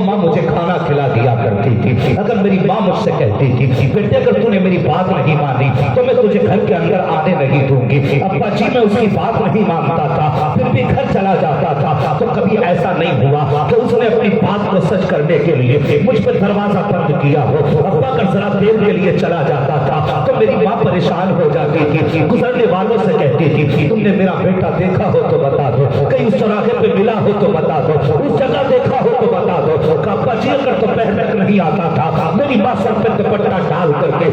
ماں مجھے کھانا کھلا دیا کرتی تھی. اگر میری ماں مجھ سے کہتی تھی بیٹے اگر تو نے میری بات نہیں مانی تو میں تجھے گھر کے اندر آنے نہیں دوں گی, ابا جی میں اس کی بات نہیں مانتا تھا, پھر بھی گھر چلا جاتا تھا, تو کبھی ایسا نہیں ہوا کہ اس نے اپنی بات کو سچ کرنے کے لیے مجھ پہ دروازہ بند کیا ہو. ابا اگر ذرا دیر کے لیے چلا جاتا تھا تو میری ماں پریشان ہو جاتی تھی, گزرنے والوں سے کہتی تھی تم نے میرا بیٹا دیکھا ہو تو بتا دو, کہیں اس چوراہے پہ ملا ہو تو بتا دو, اس جگہ دیکھا ہو تو بتا دو. ابا جی اگر تو پہلے نہیں آتا تھا میری ماں سر پہ دوپٹہ ڈال کر کے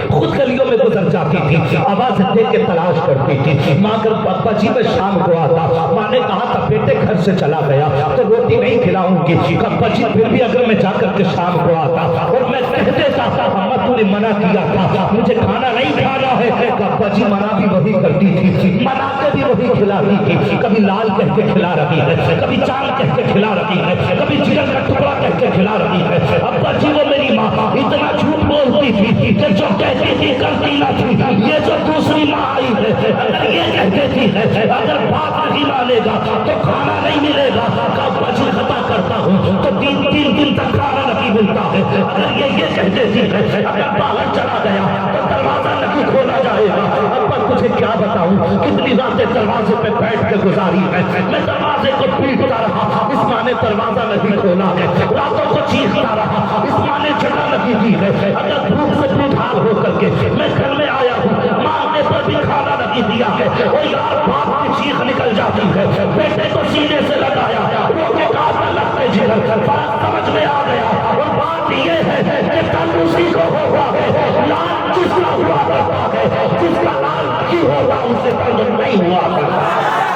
خود گلیوں میں گزر جاتی تھی, آواز دے کے تلاش کرتی تھی. ماں اگر ابا جی میں شام کو آتا, ماں نے کہا تھا بیٹے گھر سے چلا گیا تو روٹی نہیں کھلاؤں گی. ابا جی پھر بھی اگر میں جا کر کے شام کو آتا اور میں کہہ دیتا اما تو نے منع کیا تھا مجھے کھانا نہیں کھانا ہے, ابا جی منع بھی وہی کرتی تھی, منع کے بھی وہی کھلاتی تھی. کبھی لال کہہ کے کھلا رہی ہے, کبھی چاند کہہ کے کھلا رہی ہے, کبھی جگر کا ٹکڑا کہہ کے کھلا رہی ہے. ابا جی وہ میری ماں اتنا جھوٹ بولتی تھی کہ جو کہتی تھی کرتی نہ تھی. یہ جو دوسری ماں آئی ہے اگر یہ کہتی ہے اگر بات نہیں مانے گا تو کھانا نہیں ملے گا, ابا جی خطا کرتا ہوں تو تین دن تک کھانا نہیں ملتا ہے. اگر یہ کہتی ہے اگر باہر چلا گیا تو دروازہ نہیں کھولا جائے گا. ابا تجھے کیا بتاؤں کتنی راتیں دروازے پہ بیٹھ کے گزاری ہے, میں دروازے کو پیٹتا رہا, اس ماں نے دروازہ نہیں کھولا ہے, راتوں کو چیختا رہا, اس ماں نے جگہ نہیں دی ہے. اگر دھوپ سے بھوکھال ہو کر کے میں گھر میں آیا ہوں, ماں نے پر بھی کھانا نہیں دیا ہے, وہ یار باپ کی چیخ نکل جاتی ہے, بیٹے کو سینے سے لگایا وہ کے کافر لگتے جگر کر فرق سمجھ میں آ گیا. اور بات یہ ہے کہ کل اسی کو ہوا ہے لال جس کا ہوا کرتا ہے, جس کا لال نہیں ہوگا اس سے کل نہیں ہوا کرتا.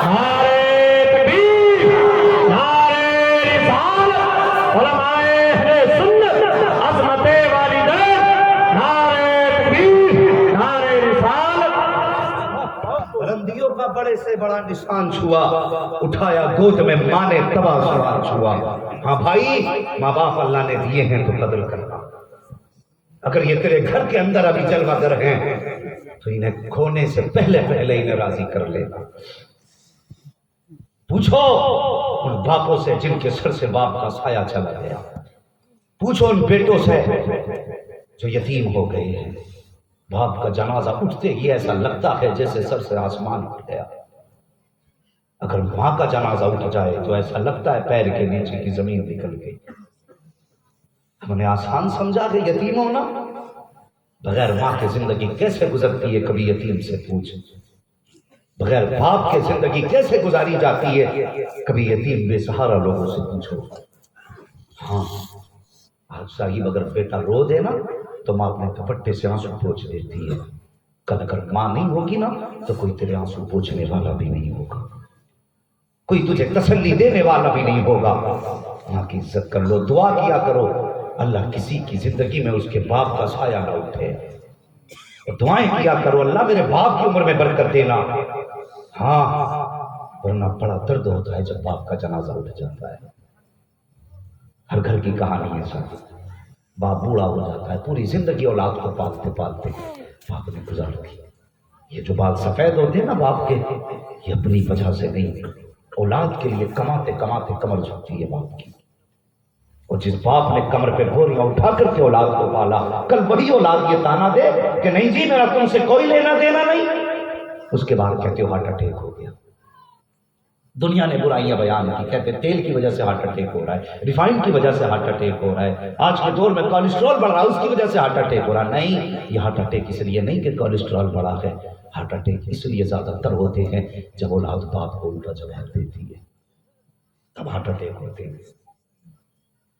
نعرے تکبیر, نعرے رسالت, علماء اہل سنت, عظمت والدین, نعرے تکبیر, نعرے رسالت. بلندیوں کا بڑے سے بڑا نشان چھوا, اٹھایا گود میں ماں نے تباہ سوال چھوا. ہاں بھائی ماں باپ اللہ نے دیے ہیں تو قدر کرنا. اگر یہ تیرے گھر کے اندر ابھی جلوہ گر ہیں تو انہیں کھونے سے پہلے انہیں راضی کر لینا. پوچھو ان باپوں سے جن کے سر سے باپ کا سایہ چلا گیا, پوچھو ان بیٹوں سے جو یتیم ہو گئے ہیں, باپ کا جنازہ اٹھتے ہی ایسا لگتا ہے جیسے سر سے آسمان اٹھ گیا. اگر ماں کا جنازہ اٹھ جائے تو ایسا لگتا ہے پیر کے نیچے کی زمین نکل گئی. ہم نے آسان سمجھا کہ یتیم ہونا, بغیر ماں کے زندگی کیسے گزرتی ہے کبھی یتیم سے پوچھ. بغیر باپ کے زندگی کیسے گزاری جاتی ہے کبھی یتیم بے سہارا لوگوں سے پوچھو. ہاں آج صاحب اگر بیٹا رو دے نا تو ماں اپنے دوپٹے سے آنسو پوچھ دیتی ہے. کل اگر ماں نہیں ہوگی نا تو کوئی تیرے آنسو پوچھنے والا بھی نہیں ہوگا, کوئی تجھے تسلی دینے والا بھی نہیں ہوگا. ماں کی عزت کر لو, دعا کیا کرو اللہ کسی کی زندگی میں اس کے باپ کا سایہ نہ اٹھے, اور دعائیں کیا کرو اللہ میرے باپ کی عمر میں برکت دینا. ہاں ورنہ بڑا درد ہوتا ہے جب باپ کا جنازہ اٹھ جاتا ہے. ہر گھر کی کہانی ہے ساتھ, باپ بوڑھا ہو جاتا ہے, پوری زندگی اولاد کو پالتے پالتے باپ نے گزار دی. یہ جو بال سفید ہوتے ہیں نا باپ کے, یہ اپنی وجہ سے نہیں, اولاد کے لیے کماتے کماتے کمر جھکتی ہے باپ کی. اور جس باپ نے کمر پہ بوریاں اٹھا کر کے اولاد کو پالا, کل وہی اولاد یہ تانا دے کہ نہیں جی میرا تم سے کوئی لینا دینا نہیں, اس کے بعد کہتے ہو ہارٹ اٹیک ہو گیا. دنیا نے برائیاں بیان کی, کہتے تیل کی وجہ سے ہارٹ اٹیک ہو رہا ہے, ریفائنڈ کی وجہ سے ہارٹ اٹیک ہو رہا ہے, آج کے دور میں کولیسٹرول بڑھ رہا ہے اس کی وجہ سے ہارٹ اٹیک ہو رہا ہے. نہیں, یہ ہارٹ اٹیک اس لیے نہیں کہ کولیسٹرول بڑھا ہے, ہارٹ اٹیک اس لیے زیادہ تر ہوتے ہیں جب اولاد باپ کو الٹا جواب دیتی ہے, تب ہارٹ اٹیک ہوتے ہیں.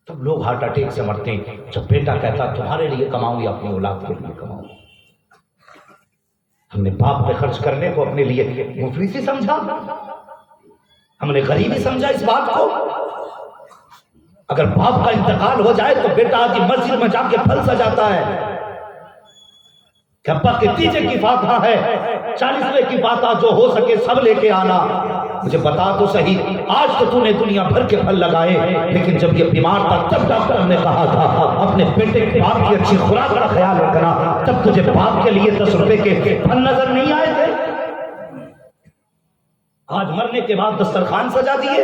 تب لوگ ہارٹ اٹیک سے مرتے ہیں جب بیٹا کہتا تمہارے لیے کماؤں یا اپنی اولاد کے لیے کماؤں. ہم نے باپ پہ خرچ کرنے کو اپنے لیے مفلسی سمجھا, ہم نے غریبی سمجھا اس بات کو. اگر باپ کا انتقال ہو جائے تو بیٹا آج مسجد میں جا کے پھل سجاتا ہے کہ ابا کے تیجے کی فاتحہ ہے, 40ویں کی فاتحہ جو ہو سکے سب لے کے آنا. مجھے بتا تو صحیح, آج تو نے دنیا بھر کے پھل لگائے, لیکن جب یہ بیمار تھا تب ڈاکٹر نے کہا تھا اپنے بیٹے کے باپ کی اچھی خوراک کا خیال رکھنا, تب تجھے باپ کے لیے 10 روپے کے پھل نظر نہیں آئے تھے. آج مرنے کے بعد دسترخوان سجا دیے,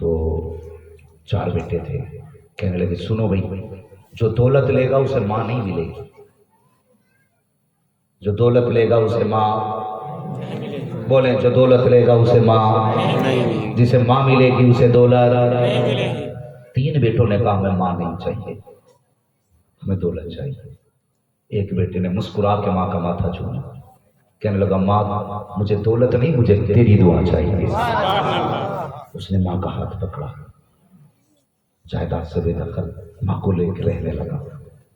تو 4 بیٹے تھے. کہنے لگے سنو بھائی، جو دولت لے گا اسے ماں نہیں ملے گی. جو دولت لے گا اسے ماں، بولیں جو دولت لے گا اسے ماں، جسے ماں ملے گی اسے دولت. 3 بیٹوں نے کہا ہمیں ماں نہیں چاہیے، ہمیں دولت چاہیے. ایک بیٹے نے مسکرا کے ماں کا ماتھا چوما، کہنے لگا ماں مجھے دولت نہیں، مجھے تیری دعا چاہیے. اس نے ماں کا ہاتھ پکڑا، جائیداد سے بے دخل ماں کو لے کے رہنے لگا.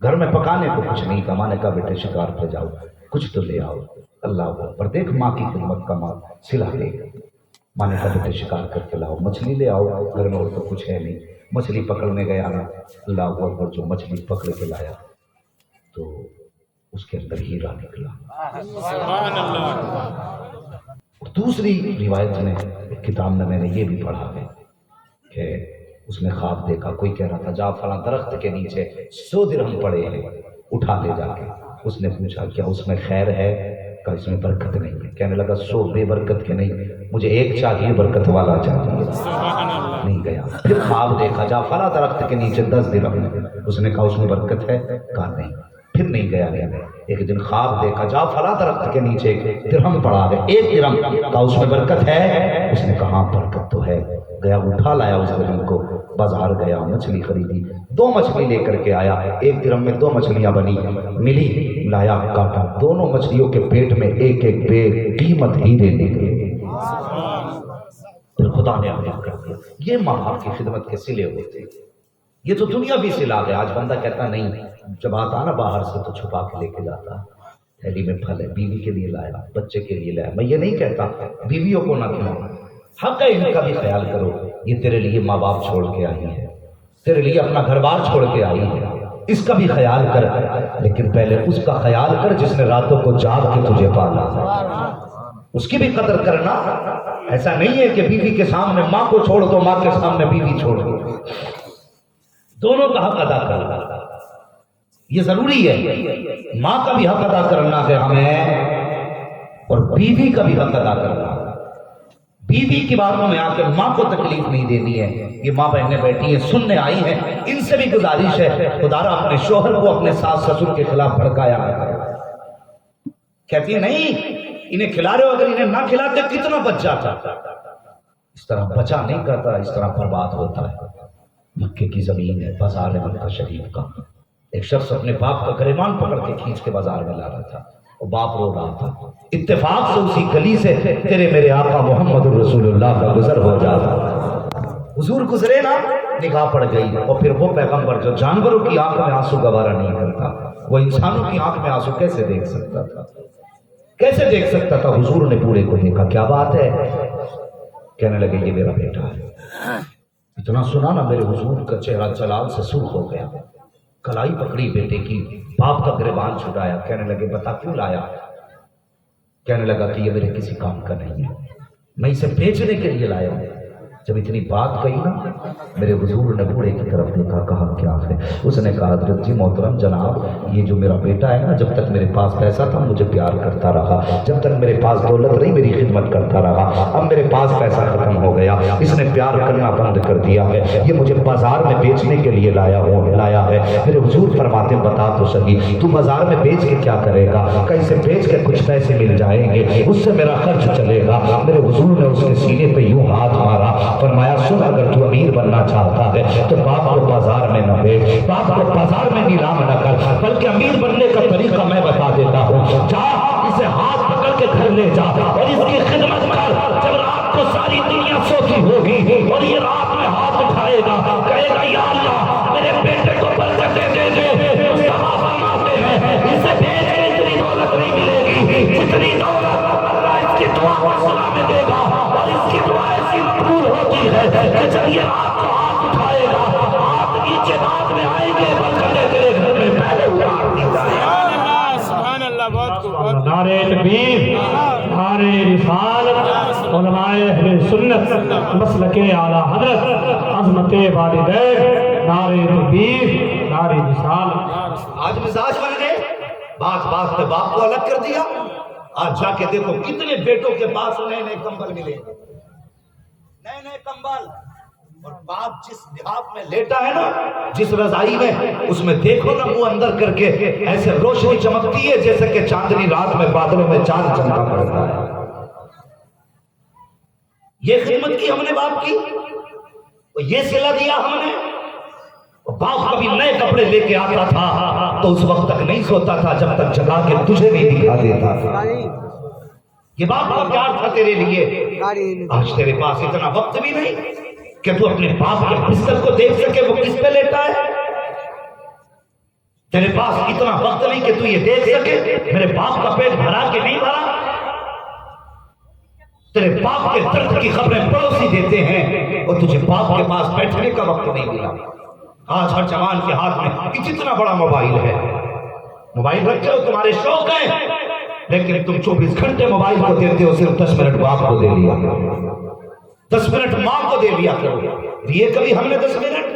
گھر میں پکانے کو کچھ نہیں تھا. ماں نے کہا بیٹے شکار پہ جاؤ، کچھ تو لے آؤ. اللہ اکبر، دیکھ ماں کی خدمت کا ماں سلا لے. ماں نے کہا بیٹے شکار کر کے لاؤ، مچھلی لے آؤ. گھر میں اور تو کچھ ہے نہیں. مچھلی پکڑنے گیا نا، اللہ اکبر، جو مچھلی پکڑ کے لایا تو اس کے اندر ہیرا نکلا. دوسری روایت میں کتاب میں نے یہ بھی پڑھا ہے کہ اس نے خواب دیکھا، کوئی کہہ رہا تھا جا فلاں درخت کے نیچے 100 درہم پڑے ہیں، اٹھا لے جا کے. اس نے پوچھا کیا اس میں خیر ہے؟ کہ اس میں برکت نہیں ہے. کہنے لگا 100 بے برکت کے نہیں، مجھے 1 چاہیے، برکت والا چاہیے. نہیں گیا. پھر خواب دیکھا جا فلاں درخت کے نیچے 10 درہم. اس نے کہا اس میں برکت ہے؟ کہا نہیں. پھر نہیں گیا. ایک دن خواب دیکھا جا فلاں درخت کے نیچے 1 درہم پڑا ہے، 1 درہم. کہا اس میں برکت ہے؟ اس نے کہا ہاں برکت تو ہے. گیا اٹھا لایا اس درہم کو، بازار گیا، مچھلی خریدی، 2 مچھلی لے کر کے آیا. 1 درہم میں 2 مچھلیاں بنی، ملی، لایا، کاٹا. دونوں مچھلیوں کے پیٹ میں 1 بے قیمت ہیرے نکلے. پھر خدا نے عطا کر دیا. یہ ماں باپ کی خدمت کے صلے ہوتے. یہ تو دنیا بھی صلہ ہے. آج بندہ کہتا نہیں، جب آتا نا باہر سے تو چھپا کے لے کے جاتا، تھیلی میں پھل ہے، بیوی کے لیے لایا، بچے کے لیے لایا. میں یہ نہیں کہتا بیویوں کو نہ کھلاؤ، حق ہے ان کا بھی خیال کرو. یہ تیرے لیے ماں باپ چھوڑ کے آئی ہے، تیرے لیے اپنا گھر بار چھوڑ کے آئی ہے، اس کا بھی خیال کر. لیکن پہلے اس کا خیال کر جس نے راتوں کو جاگ کے تجھے پالا، اس کی بھی قدر کرنا. ایسا نہیں ہے کہ بیوی کے سامنے ماں کو چھوڑ دو، ماں کے سامنے بیوی چھوڑ دو. دونوں کا حق ادا کرنا یہ ضروری ہے. ماں کا بھی حق ادا کرنا ہے ہمیں، اور بیوی کا بھی حق ادا کرنا. بیوی کی باتوں میں آ کے ماں کو تکلیف نہیں دینی ہے. یہ ماں بہنیں بیٹھی ہیں، سننے آئی ہیں، ان سے بھی گزارش ہے خدا را اپنے شوہر کو اپنے ساس سسر کے خلاف بھڑکایا ہے. کہتی ہے نہیں انہیں کھلا رہے ہو، اگر انہیں نہ کھلاتے کتنا بچ جاتا. اس طرح بچا نہیں کرتا، اس طرح برباد ہوتا ہے. مکے کی زمین ہے، بازار ہے مکہ شریف کا. ایک شخص اپنے باپ کا گریبان پکڑ کے کھینچ کے بازار میں لا رہا تھا، اور باپ رو رہا تھا. اتفاق سے اسی گلی سے تیرے میرے آقا محمد رسول اللہ کا گزر ہو جاتا. حضور گزرے نا، نگاہ پڑ گئی. اور پھر وہ پیغمبر جو جانوروں کی آنکھ میں آنسو گوارا نہیں کرتا، وہ انسانوں کی آنکھ میں آنسو کیسے دیکھ سکتا تھا؟ کیسے دیکھ سکتا تھا؟ حضور نے پورے کو دیکھا. کیا بات ہے؟ کہنے لگے یہ میرا بیٹا ہے. اتنا سنا نا میرے حضور کا چہرہ جلال سے سرخ ہو گیا. کلائی پکڑی بیٹے کی، باپ کا گریبان چھڑایا. کہنے لگے بتا کیوں لایا؟ کہنے لگا کہ یہ میرے کسی کام کا نہیں ہے، میں اسے بیچنے کے لیے لایا ہوں. جب اتنی بات کہی نا، میرے حضور نے بوڑھے کی طرف دیکھا، کہا کیا ہے؟ اس نے کہا حضرت جی محترم جناب، یہ جو میرا بیٹا ہے نا، جب تک میرے پاس پیسہ تھا مجھے پیار کرتا رہا، جب تک میرے پاس دولت رہی میری خدمت کرتا رہا. اب میرے پاس پیسہ ختم ہو گیا، اس نے پیار کرنا بند کر دیا ہے. یہ مجھے بازار میں بیچنے کے لیے لایا ہے. میرے حضور فرماتے بتا تو صحیح، تو بازار میں بیچ کے کیا کرے گا؟ کہ اسے بیچ کے کچھ پیسے مل جائیں گے، اس سے میرا خرچ چلے گا. میرے حضور نے اس کے سینے پہ یوں ہاتھ مارا، فرمایا سن اگر تو امیر بننا چاہتا ہے تو باپ کو بازار میں نہ بیچ، باپ کو بازار میں نیلام نہ کر، بلکہ امیر بننے کا طریقہ میں بتا دیتا ہوں. جا اسے ہاتھ پکڑ کے گھر لے جا اور اس کی خدمت کر. جب رات کو ساری دنیا سوتی ہوگی اور یہ رات میں ہاتھ اٹھائے گا، کہے گا یا اللہ میرے بیٹے کو برکتیں دے دے. صحابہ فرماتے ہیں اسے بیچ کے اتنی دولت نہیں ملے گی جتنی دولت اللہ اس کی دعا کو سلا میں دے گا. اور اس کی دعا ایسی مقبول ہوتی ہے کہ جب یہ رات کو ہاتھ اٹھائے گا، ہاتھ نیچے بعد میں آئیں گے، برکتیں تیرے گھر میں پہلے اتار دی جائیں. نعرہ تکبیر، نعرہ رسالت، علماء اہل سنت، مسلک اعلی حضرت، عظمت والدین، نعرہ تکبیر، نعرہ رسالت. آج مزاج بن گئے، بات پہ باپ کو الگ کر دیا. آج جا کے دیکھو کتنے بیٹوں کے پاس نئے نئے کمبل ملے، نئے نئے کمبل. اور باپ جس لحاف میں لیٹا ہے نا، جس رضائی میں، اس میں دیکھو نا منہ اندر کر کے ایسے روشنی چمکتی ہے جیسے کہ چاندنی رات میں بادلوں میں چاند چمکا پڑتا ہے۔ یہ خدمت کی ہم نے باپ کی، یہ صلہ دیا ہم نے۔ باپ کبھی نئے کپڑے لے کے آتا تھا تو اس وقت تک نہیں سوتا تھا جب تک جگا کے تجھے نہیں دکھا دیتا تھا۔ یہ باپ کا پیار تھا تیرے لیے۔ آج تیرے پاس اتنا وقت بھی نہیں کہ تو اپنے باپ کے بستر کو دیکھ سکے وہ کس پہ لیٹا ہے۔ تیرے پاس اتنا وقت نہیں کہ تو یہ دیکھ سکے میرے باپ کا پیٹ بھرا کہ نہیں بھرا۔ تیرے باپ کے درد کی خبریں پڑوسی دیتے ہیں اور تجھے باپ کے پاس بیٹھنے کا وقت نہیں ملا۔ آج ہر جوان کے ہاتھ میں کتنا بڑا موبائل ہے، موبائل رکھتے ہو، تمہارے شوق ہے، لیکن تم 24 گھنٹے موبائل کو دیتے ہو، صرف 10 منٹ باپ کو دے لیا، 10 منٹ ماں کو دے لیا کرو۔ دیے کبھی ہم نے 10 منٹ؟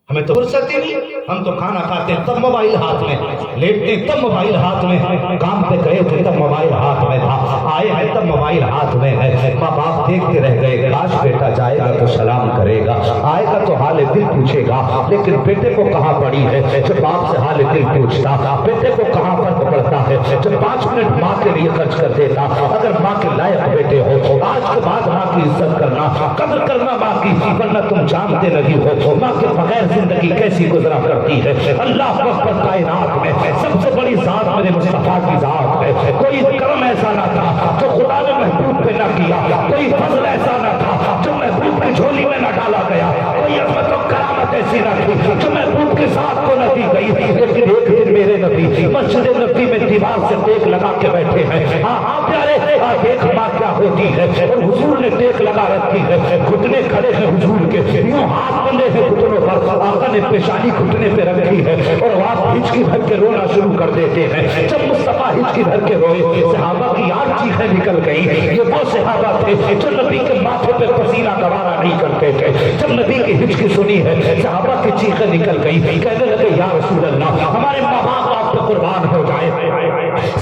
ہمیں تو فرصت ہی نہیں، ہم تو کھانا کھاتے ہیں تب موبائل ہاتھ میں، لیٹتے تب موبائل ہاتھ میں، کام پہ گئے تھے تب موبائل ہاتھ میں تھا، آئے ہیں تب موبائل ہاتھ میں ہے۔ ماں باپ دیکھتے رہ گئے، کاش بیٹا جائے گا تو سلام کرے گا، آئے گا تو حال دل پوچھے گا، لیکن بیٹے کو کہاں پڑی ہے جب باپ سے حال دل پوچھتا، بیٹے کو کہاں فرق پڑتا ہے جب 5 منٹ ماں کے لیے خرچ کر دیتا۔ اگر ماں کے لائق بیٹے ہو، آج کے بعد ماں کی عزت کرنا، قدر کرنا ماں کی، ورنہ تم جانتے نہیں ہو ماں کے بغیر زندگی کیسی گزرا کرتی ہے۔ اللہ اکبر، کائنات میں سب سے بڑی ذات میرے مصطفیٰ کی ذات ہے۔ کوئی کرم ایسا نہ تھا جو خدا نے محبوب پہ نہ کیا، کوئی فضل ایسا نہ تھا جو محبوب کی جھولی میں نہ ڈالا گیا، کوئی عظمت و کرامت ایسی نہ تھی جو محبوب کے ساتھ کو نہ دی گئی۔ لیکن ایک دن میرے نبی مسجد نبی میں دیوار سے ٹیک لگا کے بیٹھے ہیں۔ ہاں پیارے، دیکھ ماں کیا ہوتی ہے، اور حضور نے ٹیک لگا رکھی ہے، گھٹنے کھڑے ہیں حضور کے، یوں ہاتھ بندے ہیں گھٹنوں پر، آقا نے پیشانی گھٹنے پہ رکھی ہے اور آپ ہچکی بھر کے رونا شروع کر دیتے ہیں۔ جب مصطفیٰ ہچکی بھر کے روئے، صحابہ کی 8 چیخیں نکل گئی۔ یہ وہ صحابہ تھے جو نبی کے ماتھے پہ پسینہ گوارا نہیں کرتے تھے۔ جب نبی کی ہچکی سنی ہے، صحابہ کی چیخیں نکل گئی، کہنے لگے یا رسول اللہ، ہمارے ماں باپ آپ پہ قربان ہو جائے۔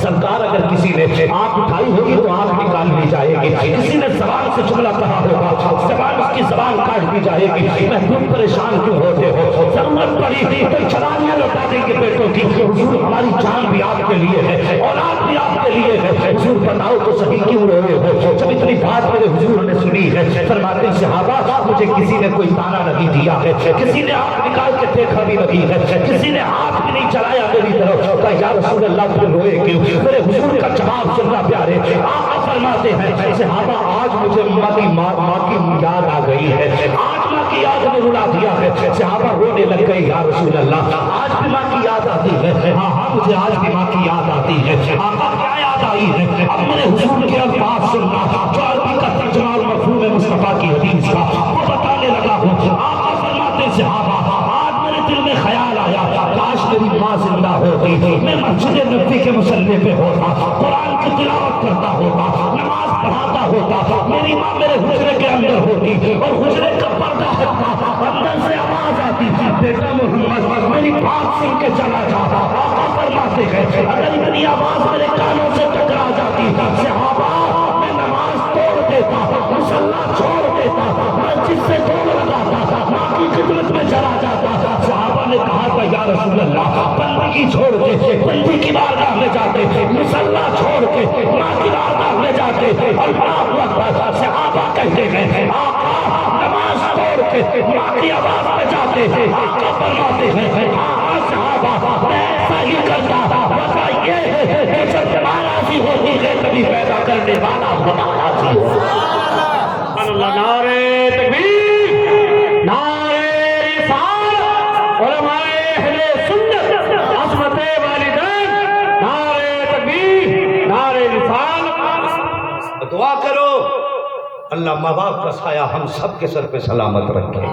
سرکار، اگر کسی نے آنکھ اٹھائی ہوگی تو آنکھ نکال لی جائے گی، کسی نے زبان سے جملہ کہا ہوگا زبان اس کی زبان کاٹ دی جائے گی۔ محبوب پریشان کیوں ہوتے ہو؟ ضرورت پڑی تھی تو چرانیاں لوٹا دیں گے بیٹوں کی، حضور ہماری جان بھی آپ کے لیے ہے، اولاد بھی آپ کے لیے ہے، حضور بتاؤ تو صحیح کیوں روئے ہو؟ جب اتنی بات میرے حضور نے سنی ہے، فرماتے ہیں صحابہ، مجھے کسی نے کوئی تانا نہیں دیا ہے، کسی نے آنکھ نکال کے دیکھا بھی نہیں ہے، کسی نے ہاتھ بھی نہیں چلایا میری طرف، کہا یا رسول اللہ پھر روئے کیوں؟ میرے حضور کا جواب سننا پیارے، آقا فرماتے ہیں صحابہ، آج مجھے ماں کی یاد آ گئی ہے، آج ماں کی یاد نے رلا دیا ہے۔ صحابہ رونے لگ گئے، یا رسول اللہ آج بھی ماں کی یاد آتی ہے؟ ہاں ہاں، مجھے آج بھی ماں کی یاد آتی ہے۔ آقا کیا یاد آئی ہے؟ اب میرے حضور کے الفاظ سننا، جو عربی کا ترجمہ اور مفہوم ہے مصطفیٰ کی حدیث کا، وہ بتانے لگا ہوں۔ آقا فرماتے صحابہ، آج میرے دل میں خیال آیا، کاش میری ماں زندہ ہوتی، میں مسجد نبوی کے مصلی پہ ہوتا، قرآن کی تلاوت کرتا ہوتا، نماز پڑھاتا ہوتا، میری ماں میرے حجرے کے اندر ہوتی اور حجرے کا پردہ ہٹتا، اندر سے آواز آتی، بیٹا محمد میری بات سن کے چلا جاتا۔ آقا فرماتے ہیں اگر اتنی آواز میرے کانوں سے ٹکرا جاتی، صحابہ میں نماز توڑ دیتا، مصلی چھوڑ دیتا، مسجد سے دوڑ لگاتا، ماں کی خدمت میں چلا جاتا۔ صحابہ نے کہا تھا یا رسول اللہ، بندگی چھوڑ کے بندی کی بارگاہ میں جاتے، مصلی چھوڑ کے ماں کی بارگاہ میں جاتے۔ اللہ اکبر، صحابہ کہتے ہیں آقا نماز توڑ کے ماں کی آواز میں جاتے ہیں۔ آقا فرماتے ہیں ہاں صحابہ میں ایسا ہی کرتا، وجہ یہ ہے کہ جب ناراضی ہوتی ہے کبھی پیدا کرنے والا خدا راضی ہو۔ اللہ، نعرہ تکبیر، نعرہ رسالت، علماء اہل سنت، عظمت والدین، نعرہ تکبیر، نعرہ رسالت۔ دعا کرو اللہ ماں باپ کا سایہ ہم سب کے سر پہ سلامت رکھے،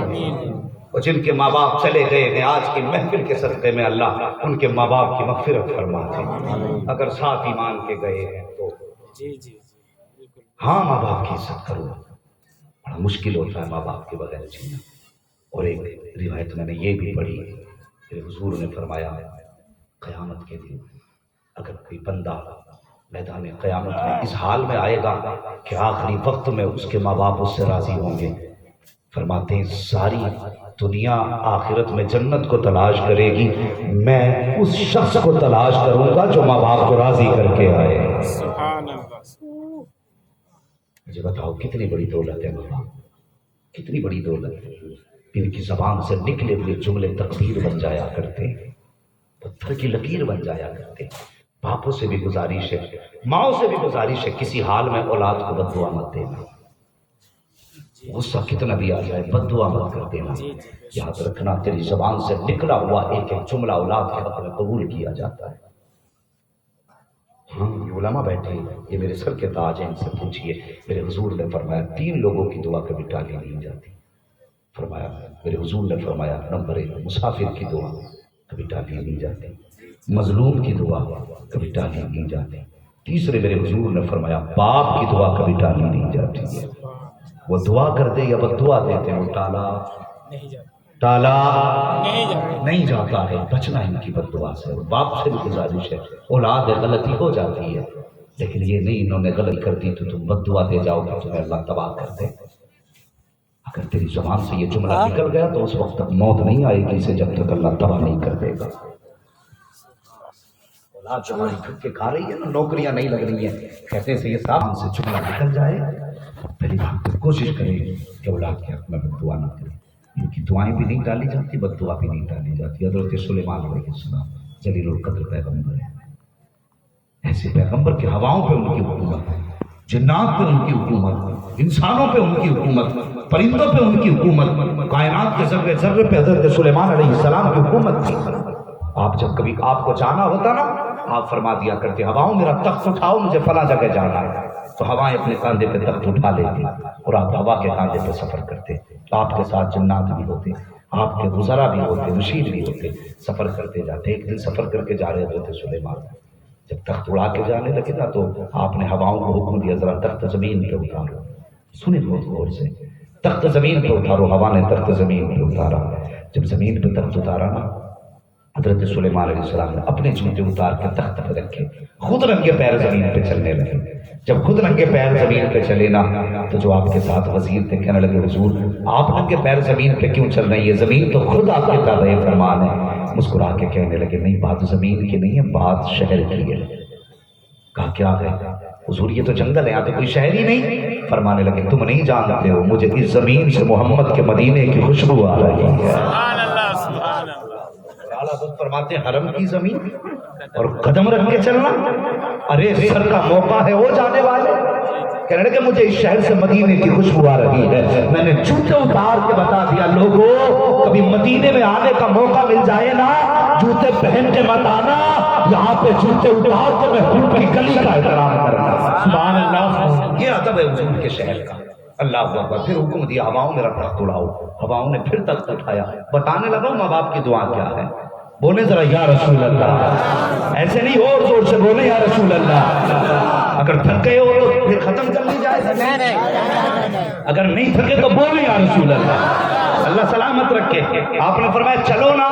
اور جن کے ماں باپ چلے گئے ہیں آج کی محفل کے صدقے میں اللہ ان کے ماں باپ کی مغفرت فرما دے۔ اگر ساتھ ایمان کے گئے ہیں تو ہاں ماں باپ کی عزت کرو، بڑا مشکل ہوتا ہے ماں باپ کے بغیر جینا۔ اور ایک روایت میں نے یہ بھی پڑھی، میرے حضور نے فرمایا قیامت کے دن اگر کوئی بندہ میدان قیامت میں اس حال میں آئے گا کہ آخری وقت میں اس کے ماں باپ اس سے راضی ہوں گے، فرماتے ہیں ساری دنیا آخرت میں جنت کو تلاش کرے گی، میں اس شخص کو تلاش کروں گا جو ماں باپ کو راضی کر کے آئے۔ مجھے بتاؤ کتنی بڑی دولت ہے ماں باپ، کتنی بڑی دولت ہے۔ ان کی زبان سے نکلے ہوئے جملے تقدیر بن جایا کرتے، پتھر کی لکیر بن جایا کرتے۔ باپوں سے بھی گزارش ہے، ماؤں سے بھی گزارش ہے، کسی حال میں اولاد کو بد دعا مت دینا، غصہ کتنا بھی آ جائے بد دعا مت کر دینا۔ یاد رکھنا تیری زبان سے نکلا ہوا ایک ایک جملہ اولاد کے حق میں قبول کیا جاتا ہے۔ ہاں یہ علماء بیٹھے ہیں، یہ میرے سر کے تاج ہیں، ان سے پوچھئے۔ میرے حضور نے فرمایا 3 لوگوں کی دعا کبھی ٹالی نہیں جاتی۔ فرمایا میرے حضور نے فرمایا نمبر 1 مسافر کی دعا کبھی ٹالی نہیں جاتی، مظلوم کی دعا کبھی ٹالی نہیں جاتی، تیسرے میرے حضور نے فرمایا باپ کی دعا کبھی ٹالی نہیں جاتی۔ وہ دعا کرتے یا بد دعا دیتے ہیں، وہ ٹالا نہیں جاتا ہے۔ بچنا ان کی بد دعا سے۔ باپ سے بھی گزارش ہے، اولاد ہے غلطی ہو جاتی ہے، لیکن یہ نہیں انہوں نے غلطی کر دی تو تم بد دعا دے جاؤ کہ تمہیں اللہ تباہ کر دے۔ اگر تیری زبان سے یہ جملہ نکل گیا تو اس وقت تک موت نہیں آئے گی اسے جب تک اللہ تباہ نہیں کر دے گا۔ اولاد ہماری پھر کے کھا رہی ہے نا، نوکریاں نہیں لگ رہی ہیں، کہتے سے یہ صاحب سے جملہ نکل جائے، پہلی بات تو کوشش کریں کہ اولاد کے حق میں بد دعا نہ کریں۔ ان کی دعائیں بھی نہیں ڈالی جاتی، بد دعا بھی نہیں ڈالی جاتی۔ حضرت سلیمان علیہ السلام جلیل القدر پیغمبر ہے، ایسے پیغمبر کے ہواؤں پہ ان کی حکومت ہے، جنات پہ ان کی حکومت، انسانوں پہ ان کی حکومت، پرندوں پہ ان کی حکومت، کائنات کے ذرے ذرے پہ حضرت سلیمان علیہ السلام کی حکومت تھی۔ آپ جب کبھی آپ کو جانا ہوتا نا، آپ فرما دیا کرتے ہواؤں میرا تخت اٹھاؤ مجھے فلاں جگہ جانا ہے، تو ہوائیں اپنے کاندھے پہ تخت اٹھا لیتی اور آپ ہوا کے کاندھے پہ سفر کرتے۔ آپ کے ساتھ جنات بھی ہوتے، آپ کے وزراء بھی ہوتے، مشیر بھی ہوتے، سفر کرتے جاتے۔ ایک دن سفر کر کے جا رہے حضرت سلیمان، جب تخت اڑا کے جانے لگے نا تو آپ نے ہواؤں کو حکم دیا ذرا تخت زمین پہ اتارو۔ سنیں بہت غور سے، تخت زمین پہ اتارو۔ ہوا نے تخت زمین پہ اتارا۔ جب زمین پہ تخت اتارا نا، حضرت سلیمان علیہ السلام نے اپنے جوتے اتار کے تخت پہ رکھے، خود ننگے پیر زمین پہ چلنے لگے۔ جب خود ننگے پیر زمین پہ چلے نا تو جو آپ کے ساتھ وزیر تھے کہنے لگے حضور آپ ننگے پیر زمین پہ کیوں چل رہے ہیں، یہ زمین تو خود آپ کے کر رہے فرمان ہے۔ مسکرا کے کہنے لگے نہیں بات زمین کی نہیں ہے، بات شہر کی ہے۔ کہا کیا ہے حضور یہ تو جنگل ہے، یہاں تو کوئی شہر ہی نہیں۔ فرمانے لگے تم نہیں جانتے ہو مجھے اس زمین سے محمد کے مدینے کی خوشبو آ رہی ہے۔ فرماتے ہیں حرم کی زمین اور قدم رکھ کے چلنا، ارے سر کا موقع ہے وہ جانے والے۔ کہنے لگے مجھے اس شہر سے مدینے کی خوشبو آ رہی ہے، میں نے جوتے اتار کے بتا دیا لوگوں کبھی مدینے میں آنے کا موقع مل جائے نا جوتے پہن کے مت آنا، یہاں پہ جوتے اتار کے محبوب کی گلی کا احترام کرنا۔ سبحان اللہ، یہ ادب ہے حضور کے شہر کا۔ اللہ اکبر۔ پھر حکم دیا ہواؤں میرا تخت اڑاؤ۔ ہواؤں نے پھر تخت اٹھایا۔ بتانے لگا ماں باپ کی دعا کیا ہے، بولے ذرا یا رسول اللہ، ایسے نہیں اور زور سے بولے یا رسول اللہ۔ اگر تھک گئے ہو تو پھر ختم کر لی جائے، اگر نہیں تھکے تو بولے یا رسول اللہ، اللہ سلامت رکھے۔ آپ نے فرمایا چلو نا،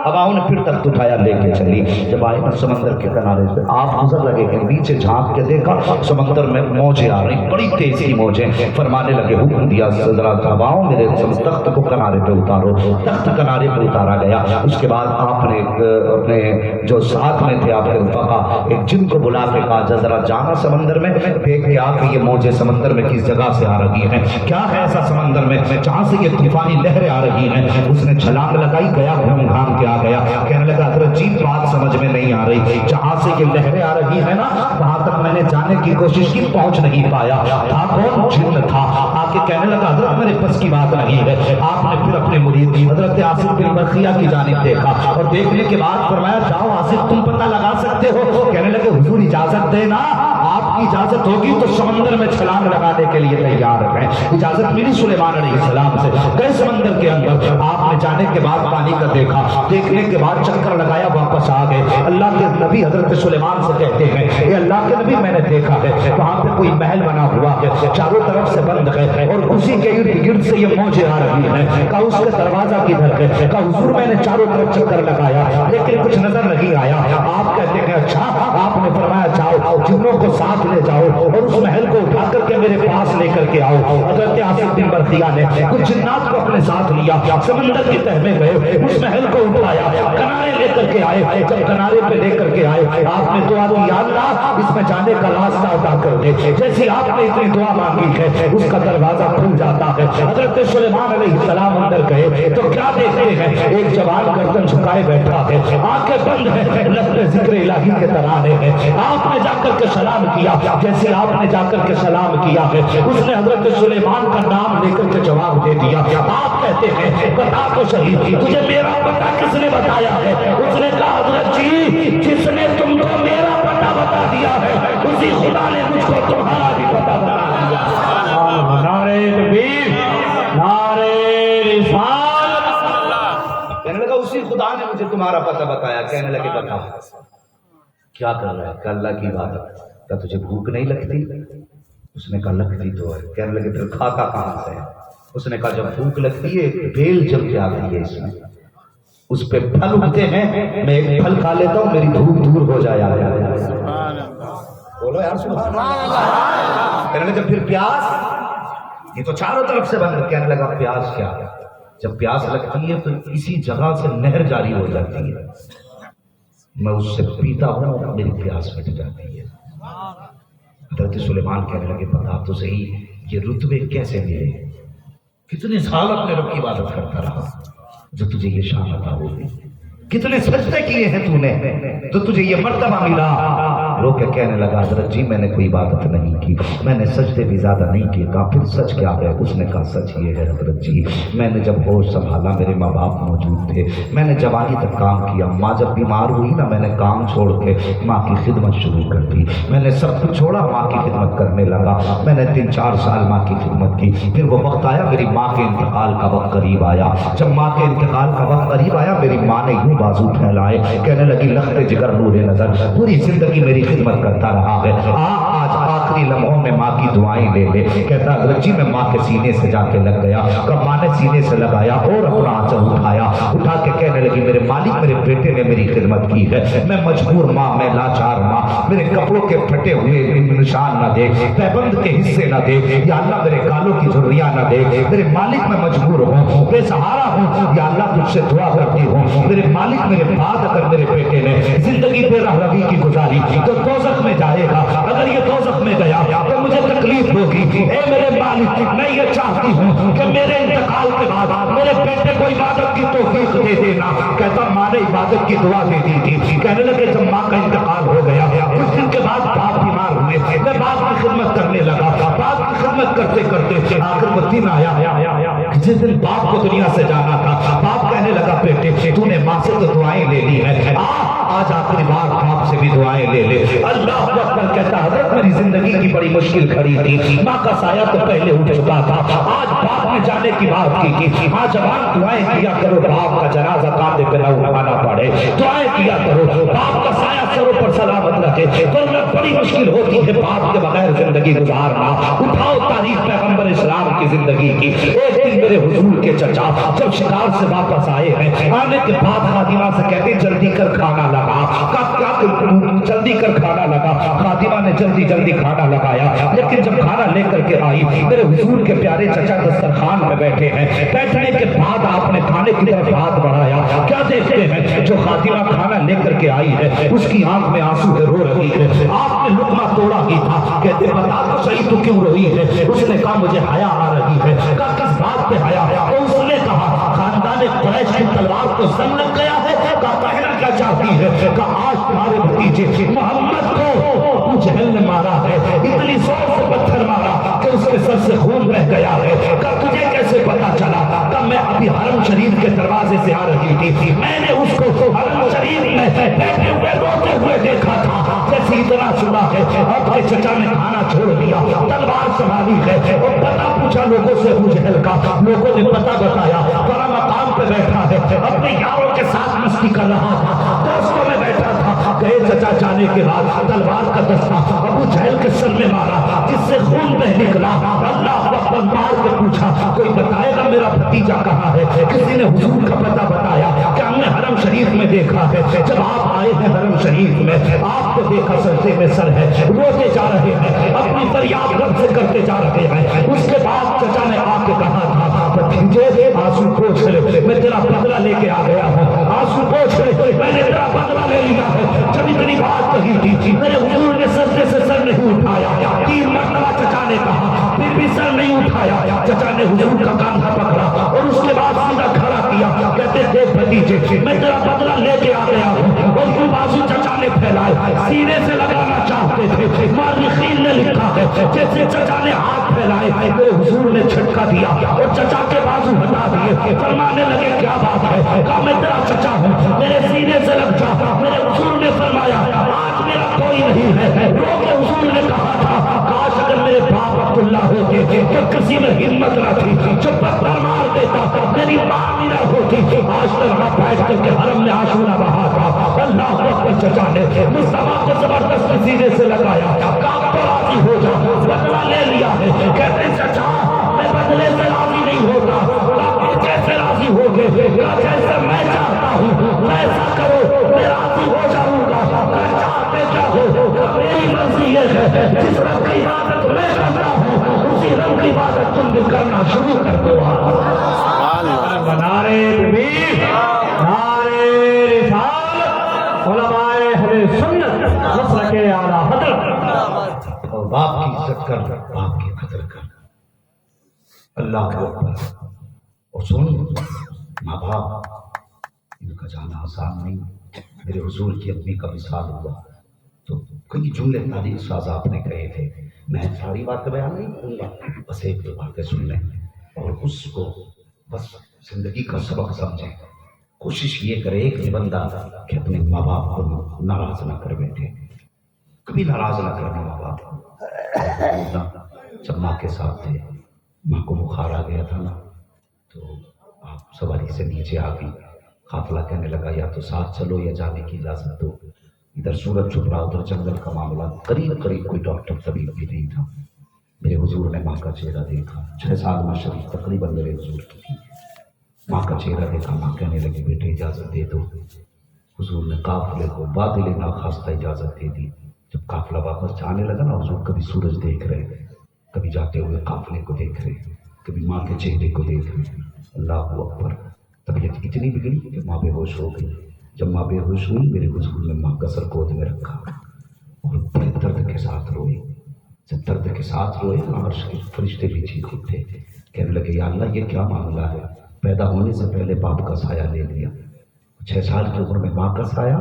ہواؤں نے پھر تخت اٹھایا لے کے چلی۔ جب آئے نا سمندر کے کنارے سے آپ گزر لگے کہ نیچے جھانک کے دیکھا سمندر میں موجیں آ رہی، بڑی تیز کی موجیں۔ فرمانے لگے حکم دیا ذرا ہواؤں میرے تخت کو کنارے پہ اتارو۔ تخت کنارے پہ اتارا گیا۔ اس کے بعد آپ نے اپنے جو ساتھ میں تھے آپ کے رفقا ایک جن کو بلا کے کہا ذرا جانا سمندر میں دیکھ کے آ کے یہ موجیں سمندر میں کس جگہ سے آ رہی ہیں، کیا ہے ایسا سمندر میں جہاں سے یہ طوفانی لہریں آ رہی ہیں۔ اس نے چھلانگ لگائی، گیا گھوم گھام کے آ گیا۔ کہنے لگا حضرت جی بات سمجھ میں نہیں آ رہی، جہاں سے یہ لہریں آ رہی ہیں نا وہاں تک میں نے جانے کی کوشش کی، پہنچ نہیں پایا۔ تھا کون؟ جن تھا۔ آ کے کہنے لگا حضرت میرے بس کی بات نہیں ہے۔ آپ نے پھر اپنے مرید حضرت آصف بن برقیہ کی جانب دیکھا اور دیکھنے کے بعد فرمایا جاؤ آصف تم پتہ لگا سکتے ہو؟ کہنے لگے حضور اجازت دینا، آپ کی اجازت ہوگی تو سمندر میں چھلانگ لگانے کے لیے تیار ہیں۔ اجازت ملی سلیمان علیہ السلام سے، گئے سمندر کے اندر۔ آپ نے جانے کے بعد پانی کا دیکھا، دیکھنے کے بعد چکر لگایا، واپس آ گئے۔ اللہ کے نبی حضرت سلیمان سے کہتے ہیں اے اللہ کے نبی میں نے دیکھا ہے وہاں پہ کوئی محل بنا ہوا ہے، چاروں طرف سے بند ہے اور اسی کے ارد گرد سے یہ موجیں آ رہی ہیں۔ کہا اس کا دروازہ کدھر ہے؟ کہا حضور میں نے چاروں طرف چکر لگایا لیکن کچھ نظر نہیں آیا۔ آپ کہتے ہیں اچھا؟ آپ نے فرمایا جاؤ جنوں کو ساتھ لے جاؤ اور اس محل کو اٹھا کر کے میرے پاس لے کر کے آؤ۔ حضرت آصف بن برقیہ نے کچھ جنات کو اپنے ساتھ لیا، سمندر کی تہ میں گئے، اس محل کو اٹھایا، کنارے لے کر کے آئے۔ جب کنارے پہ لے کر کے آئے آپ نے دعا کی، یا اللہ اس میں جانے کا راستہ عطا کر دے۔ جیسی آپ نے اتنی دعا مانگی ہے اس کا دروازہ کھل جاتا ہے۔ حضرت سلیمان علیہ السلام اندر گئے تو کیا دیکھتے ہیں؟ ایک جوان گردن جھکائے بیٹھا ہے، آنکھیں بند ہیں، لب میں ذکر الہی کے ترانے ہیں۔ آپ نے جا کر کے سلام کیا، جیسے آپ نے جا کر کے سلام کیا ہے اس نے حضرت سلیمان کا نام لے کر کے جواب دے دیا۔ آپ کہتے ہیں بتا تو صحیح تجھے میرا پتہ کس نے بتایا ہے؟ اس نے کہا حضرت جی جس نے تم کو میرا پتہ بتا دیا ہے اسی خدا نے مجھ کو تمہارا بھی پتہ بتا دیا۔ نعرہ تکبیر، نعرہ رسالت۔ کہنے لگا اسی خدا نے مجھے تمہارا پتہ بتایا۔ کہنے لگے بتا کیا کر رہا ہے؟ کہ اللہ کی عبادت۔ کہا تجھے بھوک نہیں لگتی؟ اس نے کہا لگتی تو ہے۔ کہنے لگے پھر کھاتا کہاں سے؟ اس نے کہا جب بھوک لگتی ہے بیل جم کے آتی ہے اس میں، اس پہ پھل اگتے ہیں، میں ایک پھل کھا لیتا ہوں میری بھوک دور ہو جائے۔ بولو یار سبحان اللہ۔ کہنے لگا پھر پیاس؟ یہ تو چاروں طرف سے بند۔ کہنے لگا پیاس کیا؟ جب پیاس لگتی ہے تو اسی جگہ سے نہر جاری ہو جاتی ہے، میں اس سے پیتا ہوں اور میری پیاس مٹ جاتی ہے۔ حضرت سلیمان کہنے لگے بتا تو صحیح یہ رتبے کیسے ملے؟ کتنے سال اپنے رب کی عبادت کرتا رہا جو تجھے یہ شان عطا ہوگی؟ کتنے سجدے کیے ہیں تو نے تو تجھے یہ مرتبہ ملا؟ رو کے کہنے لگا حضرت جی میں نے کوئی عبادت نہیں کی، میں نے سجدے بھی زیادہ نہیں کیے۔ کہا پھر سچ کیا ہے؟ اس نے کہا سچ یہ ہے حضرت جی میں نے جب ہوش سنبھالا میرے ماں باپ موجود تھے، میں نے جوانی تک کام کیا، ماں جب بیمار ہوئی نا میں نے کام چھوڑ کے ماں کی خدمت شروع کر دی، میں نے سب کچھ چھوڑا ماں کی خدمت کرنے لگا۔ میں نے 3-4 سال ماں کی خدمت کی، پھر وہ وقت آیا میری ماں کے انتقال کا وقت قریب آیا۔ جب ماں کے انتقال کا وقت قریب آیا میری ماں نے یوں بازو پھیلائے، کہنے لگی لخت جگر نور نظر پوری زندگی میری خدمت کرتا رہا ہے، آج آخری لمحوں میں ماں کی دعائیں لے لے۔ کہتا حضرت جی میں ماں کے سینے سے جا کے لگ گیا، کب ماں نے سینے سے لگایا اور اپنا آنچل اٹھایا، اٹھا کے کہنے لگی میرے مالک میرے بیٹے نے میری خدمت کی ہے، میں مجبور ماں، میں لاچار ماں، میرے کپڑوں کے پھٹے ہوئے نشان نہ دیکھ، پیبند کے حصے نہ دیکھ، یا اللہ میرے گالوں کی جھریاں نہ دیکھ، میرے مالک میں مجبور ہوں، بے سہارا ہوں، یا اللہ تجھ سے دعا کرتی ہوں میرے مالک میرے بعد اگر میرے بیٹے نے زندگی بے راہ روی کی گزاری تو دوزخ میں جائے گا، اگر یہ دوزخ میں گیا تو مجھے تکلیف ہوگی، اے میرے مالک میں یہ چاہتی ہوں کہ میرے انتقال کے بعد میرے بیٹے کو عبادت کی توفیق دے دینا۔ کہتا ماں نے عبادت کی دعا دے دی تھی۔ کہنے لگے جب ماں کا انتقال ہو گیا کچھ دن کے بعد باپ بیمار ہوئے، میں باپ کی خدمت کرنے لگا، باپ کی خدمت کرتے کرتے آخر وہ دن آیا جس دن باپ کو دنیا سے جانا تھا، باپ کہنے لگا بیٹے تو نے ماں سے تو دعائیں لے لی ہے، آج آخری بار باپ سے بھی دعائیں لے لے۔ اللہ اکبر کہتا حضرت میری زندگی کی بڑی مشکل کھڑی تھی، ماں کا سایہ تو پہلے اٹھ چکا تھا، آج باپ نے جانے کی بات کی تھی، ہاں جوان دعائیں کیا کرو باپ کا جنازہ کاندھے پہ نہ اٹھانا پڑے، دعائیں کیا کرو باپ کا سایہ سروں پر سلامت رکھے، ورنہ بڑی مشکل ہوتی ہے باپ کے بغیر زندگی گزارنا۔ اٹھاؤ تاریخ پیغمبر اسلام کی زندگی کی۔ ایک دن میرے حضور کے چچا جب شکار سے واپس آئے ہیں، آنے کے بعد خادمہ سے کہتے جلدی کر کھانا لگا، کیا جلدی کر کھانا لگا، خادمہ نے جلدی جلدی کھانا لگایا، لیکن جب کھانا لے کر کے آئی میرے حضور کے پیارے چچا دسترخوان میں بیٹھے ہیں، بیٹھنے کے بعد آپ نے کھانے کی طرف ہاتھ بڑھایا، کیا دیکھتے ہیں جو خادمہ کھانا لے کر کے آئی ہے اس کی آنکھ میں آنسو ہے، رو رہی ہے، آپ نے لقمہ توڑا ہی تھا، کہتے بتا تو صحیح تو کیوں روئی ہے؟ اس نے کہا مجھے حیا آ رہی ہے، کس بات پہ حیا؟ تو اس نے کہا خاندان قریش کی تلوار کو زنگ لگ گیا ہے، کہنا کیا چاہتی ہے؟ کہ آج تمہارے بھتیجے محمد کو ابو جہل نے مارا ہے، اتنی زور سے پتھر مارا کہ اس کے سر سے خون بہ گیا ہے، کہ تجھے کیسے پتا چلا؟ کہ میں ابھی حرم شریف کے دروازے سے آ رہی تھی، میں نے اس کو حرم شریف میں بیٹھے ہوئے روتے ہوئے دیکھا تھا، جیسے اتنا سنا ہے اب چچا نے کھانا چھوڑ دیا، تلوار سنبھالی ہے اور پتا پوچھا لوگوں سے ابو جہل کا، لوگوں نے پتا بتایا، بڑا مقام پہ بیٹھا ہے، اپنے یاروں کے ساتھ مستی کر رہا تھا، دوستوں میں بیٹھا تھا، گئے چچا جانے کے بعد تلوار کا دستہ ابو جہل کے سر میں مارا جس سے خون بہ نکلا، اللہ اکبر مار کے پوچھا کوئی بتائے گا میرا بھتیجا کہاں ہے؟ کسی نے حضور کا پتہ بتایا کہ ہم نے حرم شریف میں دیکھا ہے جب آپ آئے ہیں حرم شریف میں آپ کو دیکھا سجدے میں سر ہے روتے جا رہے ہیں اپنی فریاد رب سے کرتے جا رہے ہیں اس کے بعد چچا نے آ کے کہا تھا بھتیجے آنسو پوچھ لے میں تیرا بدلہ لے کے آ گیا ہوں آنسو پوچھ لے میں نے تیرا بدلہ لے لیا ہے جب اتنی بات کہی تھی میرے حضور نے سجدے سے سر نہیں اٹھایا 3 مرتبہ چچا نے کہا پھر بھی سر نہیں اٹھایا چچا نے حضور کا کاندھا پکڑا اور اس کے بعد سیدھا کھڑا کیا کہتے دیکھ بھتیجے میں تیرا بدلہ لے کے آ گیا ہوں اور تو بازو چچا نے پھیلائے سینے سے لگانا چاہتے تھے مورخین نے لکھا ہے جیسے چچا نے ہاتھ پھیلائے میرے حضور نے جھٹکا دیا اور چچا کے بازو ہٹا دیے فرمانے لگے کیا بات ہے کہا میں تیرا چچا ہوں میرے سینے سے لگ جا میرے حضور نے فرمایا آج میرا کوئی نہیں ہے رو کے حضور نے کہا تھا کاش اگر میرے باپ عبداللہ ہوتے تو کسی میں ہمت نہ تھی جو پتھر مار دیتا میری ماں بھی نہ ہوتی آج تک وہاں بیٹھ کر کے حرم میں عاشورہ بہا تھا اللہ اکبر چچا نے مصطفیٰ کو زبردست سینے سے لگایا کہا تو راضی ہو جا بدلہ لے لیا ہے کہتے چچا میں بدلے سے راضی نہیں ہوتا کیسے راضی ہو گئے جیسے میں چاہتا ہوں ایسا کرو میں راضی ہو جاؤں گا چاہتے کیا ہو میری مرضی یہ ہے جس رب کی عبادت میں کرتا ہوں اسی رب کی عبادت تم بھی کرنا شروع کر دو نعرے تکبیر نعرے رسالت علماء اہل سنت مسلک اعلی حضرت اور باپ کی عزت کر باپ کی قدر کر اللہ کو اکبر اور سن ماں باپ ان کا جانا آسان نہیں میرے حضور کی اپنی کا وصال ہوا تو کئی جملے تاریخ ساز آپ نے کہے تھے میں ساری باتیں بیان نہیں کروں گا بس 1-2 باتیں سن لیں اور اس کو بس زندگی کا سبق سمجھیں کوشش یہ کرے کہ بندہ کہ اپنے ماں باپ کو ناراض نہ کر بیٹھے کبھی ناراض نہ کرنا ماں باپ جب ماں کے ساتھ تھے ماں کو بخار آ گیا تھا نا تو آپ سواری سے نیچے آ گئی قافلہ کہنے لگا یا تو ساتھ چلو یا جانے کی اجازت دو ادھر سورج چھپ رہا ادھر جنگل کا معاملہ قریب کوئی ڈاکٹر طبیب بھی نہیں تھا میرے حضور نے ماں کا چہرہ دیکھا 6 سال میں شریف تقریباً میرے حضور کی تھی ماں کا چہرہ دیکھا ماں کہنے لگی بیٹے اجازت دے دو حضور نے قافلے کو بادل ناخواستہ اجازت دے دی جب قافلہ واپس جانے لگا نا حضور کبھی سورج دیکھ رہے کبھی جاتے ہوئے قافلے کو دیکھ رہے کبھی ماں کے چہرے کو دیکھ رہے اللہ اکبر طبیعت اتنی بگڑی کہ ماں بے ہوش ہو گئی جب ماں بے ہوش ہوئی میرے حضور نے ماں کا سر گود میں رکھا اور بڑے درد کے ساتھ روئی جب درد کے ساتھ روئے عرش کے فرشتے بھی چیخ اٹھے کہنے لگے یا اللہ یہ کیا معاملہ ہے پیدا ہونے سے پہلے باپ کا سایہ لے لیا 6 سال کی عمر میں ماں کا سایہ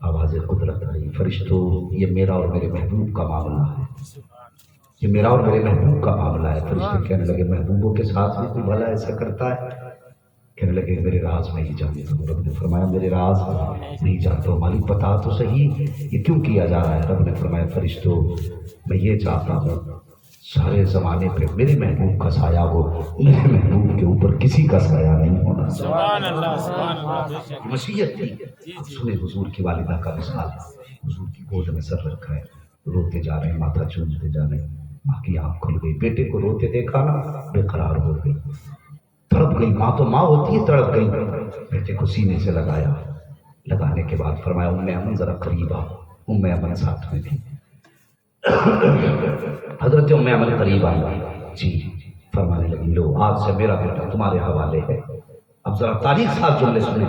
آواز قدرت آئی فرشتوں یہ میرا اور میرے محبوب کا معاملہ ہے یہ میرا اور میرے محبوب کا معاملہ ہے فرشتے کہنے لگے محبوبوں کے ساتھ بھی کوئی بھلا ایسا کرتا ہے کہنے لگے میرے راز نہیں جانتا ہوں رب نے فرمایا میرے راز نہیں جانتا ہوں مالک بتا تو صحیح یہ کیوں کیا جا رہا ہے رب نے فرمایا فرشتوں میں یہ چاہتا ہوں سارے زمانے پہ میرے محبوب کا سایہ ہو میرے محبوب کے اوپر کسی کا سایہ نہیں ہونا سبحان اللہ مسیحت تھی سنے حضور کی والدہ کا مثال حضور کی گود میں سر رکھا ہے روتے جا رہے ہیں ماتھا چومتے جا رہے ہیں ماں کی آنکھ کھل گئی بیٹے کو روتے دیکھا نا بے قرار ہو گئی تڑپ گئی ماں تو ماں ہوتی ہے تڑپ گئی بیٹے کو سینے سے لگایا لگانے کے بعد فرمایا ام ایمن ذرا قریب آ ام ایمن ساتھ میں تھی حضرت ام ایمن قریب آئی جی فرمانے لگی لو آج سے میرا بیٹا تمہارے حوالے ہے اب ذرا تاریخ ساتھ جملے سنیں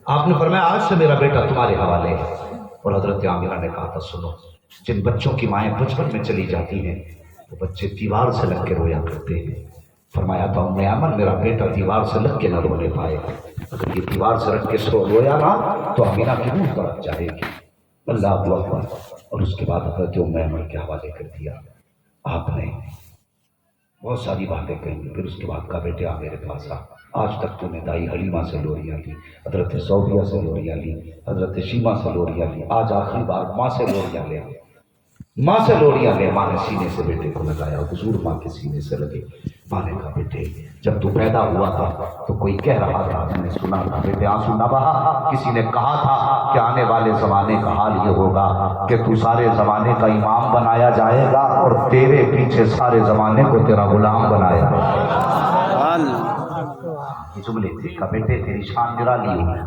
آپ نے فرمایا آج سے میرا بیٹا تمہارے حوالے ہے اور حضرت عامرہ نے کہا تھا سنو جن بچوں کی مائیں بچپن میں چلی جاتی ہیں وہ بچے دیوار سے لگ کے رویا کرتے ہیں فرمایا تھا ام ایمن میرا بیٹا دیوار سے لگ کے نہ رونے پائے اگر یہ دیوار سے لگ کے رویا نا تو امینہ کی روح تڑپ جائے گی اللہ اکبر اور اس کے بعد حضرت ام ایمن کے حوالے کر دیا آپ نے بہت ساری باتیں کہیں پھر اس کے بعد کا بیٹے آ میرے پاس آج تک تو نے دائی حلیمہ سے لوریاں لی حضرت سعودیہ سے لوریاں لی حضرت شیمہ سے لوریاں لی آج آخری بار ماں سے لوریاں لے ماں سے لوریاں لے ماں نے سینے سے بیٹے کو لگایا حضور ماں کے سینے سے لگے ماں نے کہا بیٹے جب تو پیدا ہوا تھا تو کوئی کہہ رہا تھا میں نے سنا تھا بیٹے آنسو نہ بہا کسی نے کہا تھا کہ آنے والے زمانے کا حال یہ ہوگا کہ تو سارے زمانے کا امام بنایا جائے گا اور تیرے پیچھے سارے زمانے کو تیرا غلام بنایا یہ جملے تھے کہ بیٹے تیری شان نرالی ہوئی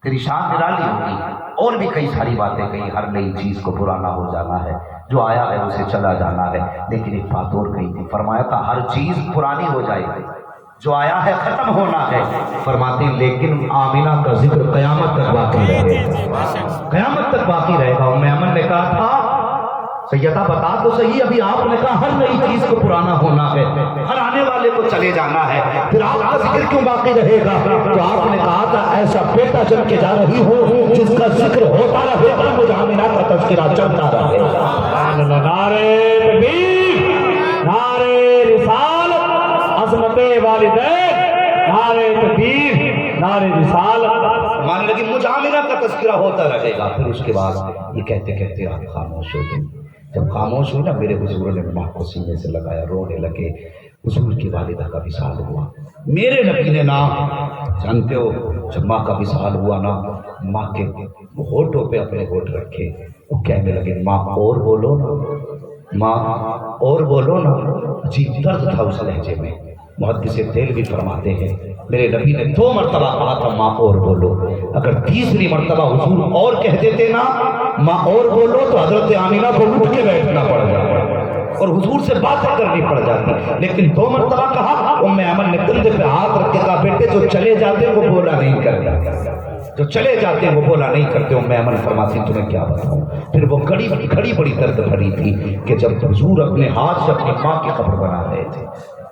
تیری شان نرالی ہوگی. اور بھی کئی ساری باتیں کہی. ہر نئی چیز کو پرانا ہو جانا ہے، جو آیا ہے اسے چلا جانا ہے. لیکن ایک بات اور کہی تھی، فرمایا تھا ہر چیز پرانی ہو جائے گی، جو آیا ہے ختم ہونا ہے. فرماتے ہیں لیکن آمینہ کا ذکر قیامت تک باقی رہے گا، قیامت تک باقی رہے گا. ام ایمن نے کہا تھا سیدہ بتا تو صحیح، ابھی آپ نے کہا ہر نئی چیز کو پرانا ہونا ہے، ہر آنے والے کو چلے جانا ہے، پھر آپ کا ذکر کیوں باقی رہے گا؟ تو آپ نے کہا تھا ایسا بیٹا جن کے جا رہی ہو جس کا ذکر ہوتا رہے گا، مجھے آمینہ کا تذکرہ چلتا رہے گا. نعرے تکبیر، نعرے رسالت، عظمت والدین، نعرے تکبیر، نعرے رسالت. ماننے لگی مجھے آمینہ کا تذکرہ ہوتا رہے گا. پھر اس کے بعد یہ کہتے کہتے آپ خاموش ہو گئی. جب خاموش ہوئی نا، میرے حضور نے ماں کو سینے سے لگایا، رونے لگے. حضور کی والدہ کا وصال ہوا. میرے نبی نے نا، جانتے ہو جب ماں کا وصال ہوا نا، ماں کے ہونٹوں پہ اپنے ہونٹ رکھے، وہ کہنے لگے ماں اور بولو نا، ماں اور بولو نا. عجیب درد تھا اس لہجے میں. محدث دل بھی فرماتے ہیں میرے نبی نے 2 مرتبہ کہا تھا ماں اور بولو. اگر تیسری مرتبہ حضور اور کہہ دیتے نا ماں اور بولو تو حضرت آمینہ کو اٹھ کے بیٹھنا پڑ جاتا اور حضور سے باتیں کرنی پڑ جاتی. لیکن 2 مرتبہ کہا. ام ایمن نے کندھے پہ ہاتھ رکھ کے کہا بیٹے جو چلے جاتے ہیں وہ بولا نہیں کرتے، جو چلے جاتے ہیں وہ بولا نہیں کرتے. ام ایمن فرماتی تمہیں کیا بتاؤں. پھر وہ کھڑی بڑی درد بھری تھی کہ جب حضور اپنے ہاتھ سے اپنی ماں کی قبر بنا رہے تھے.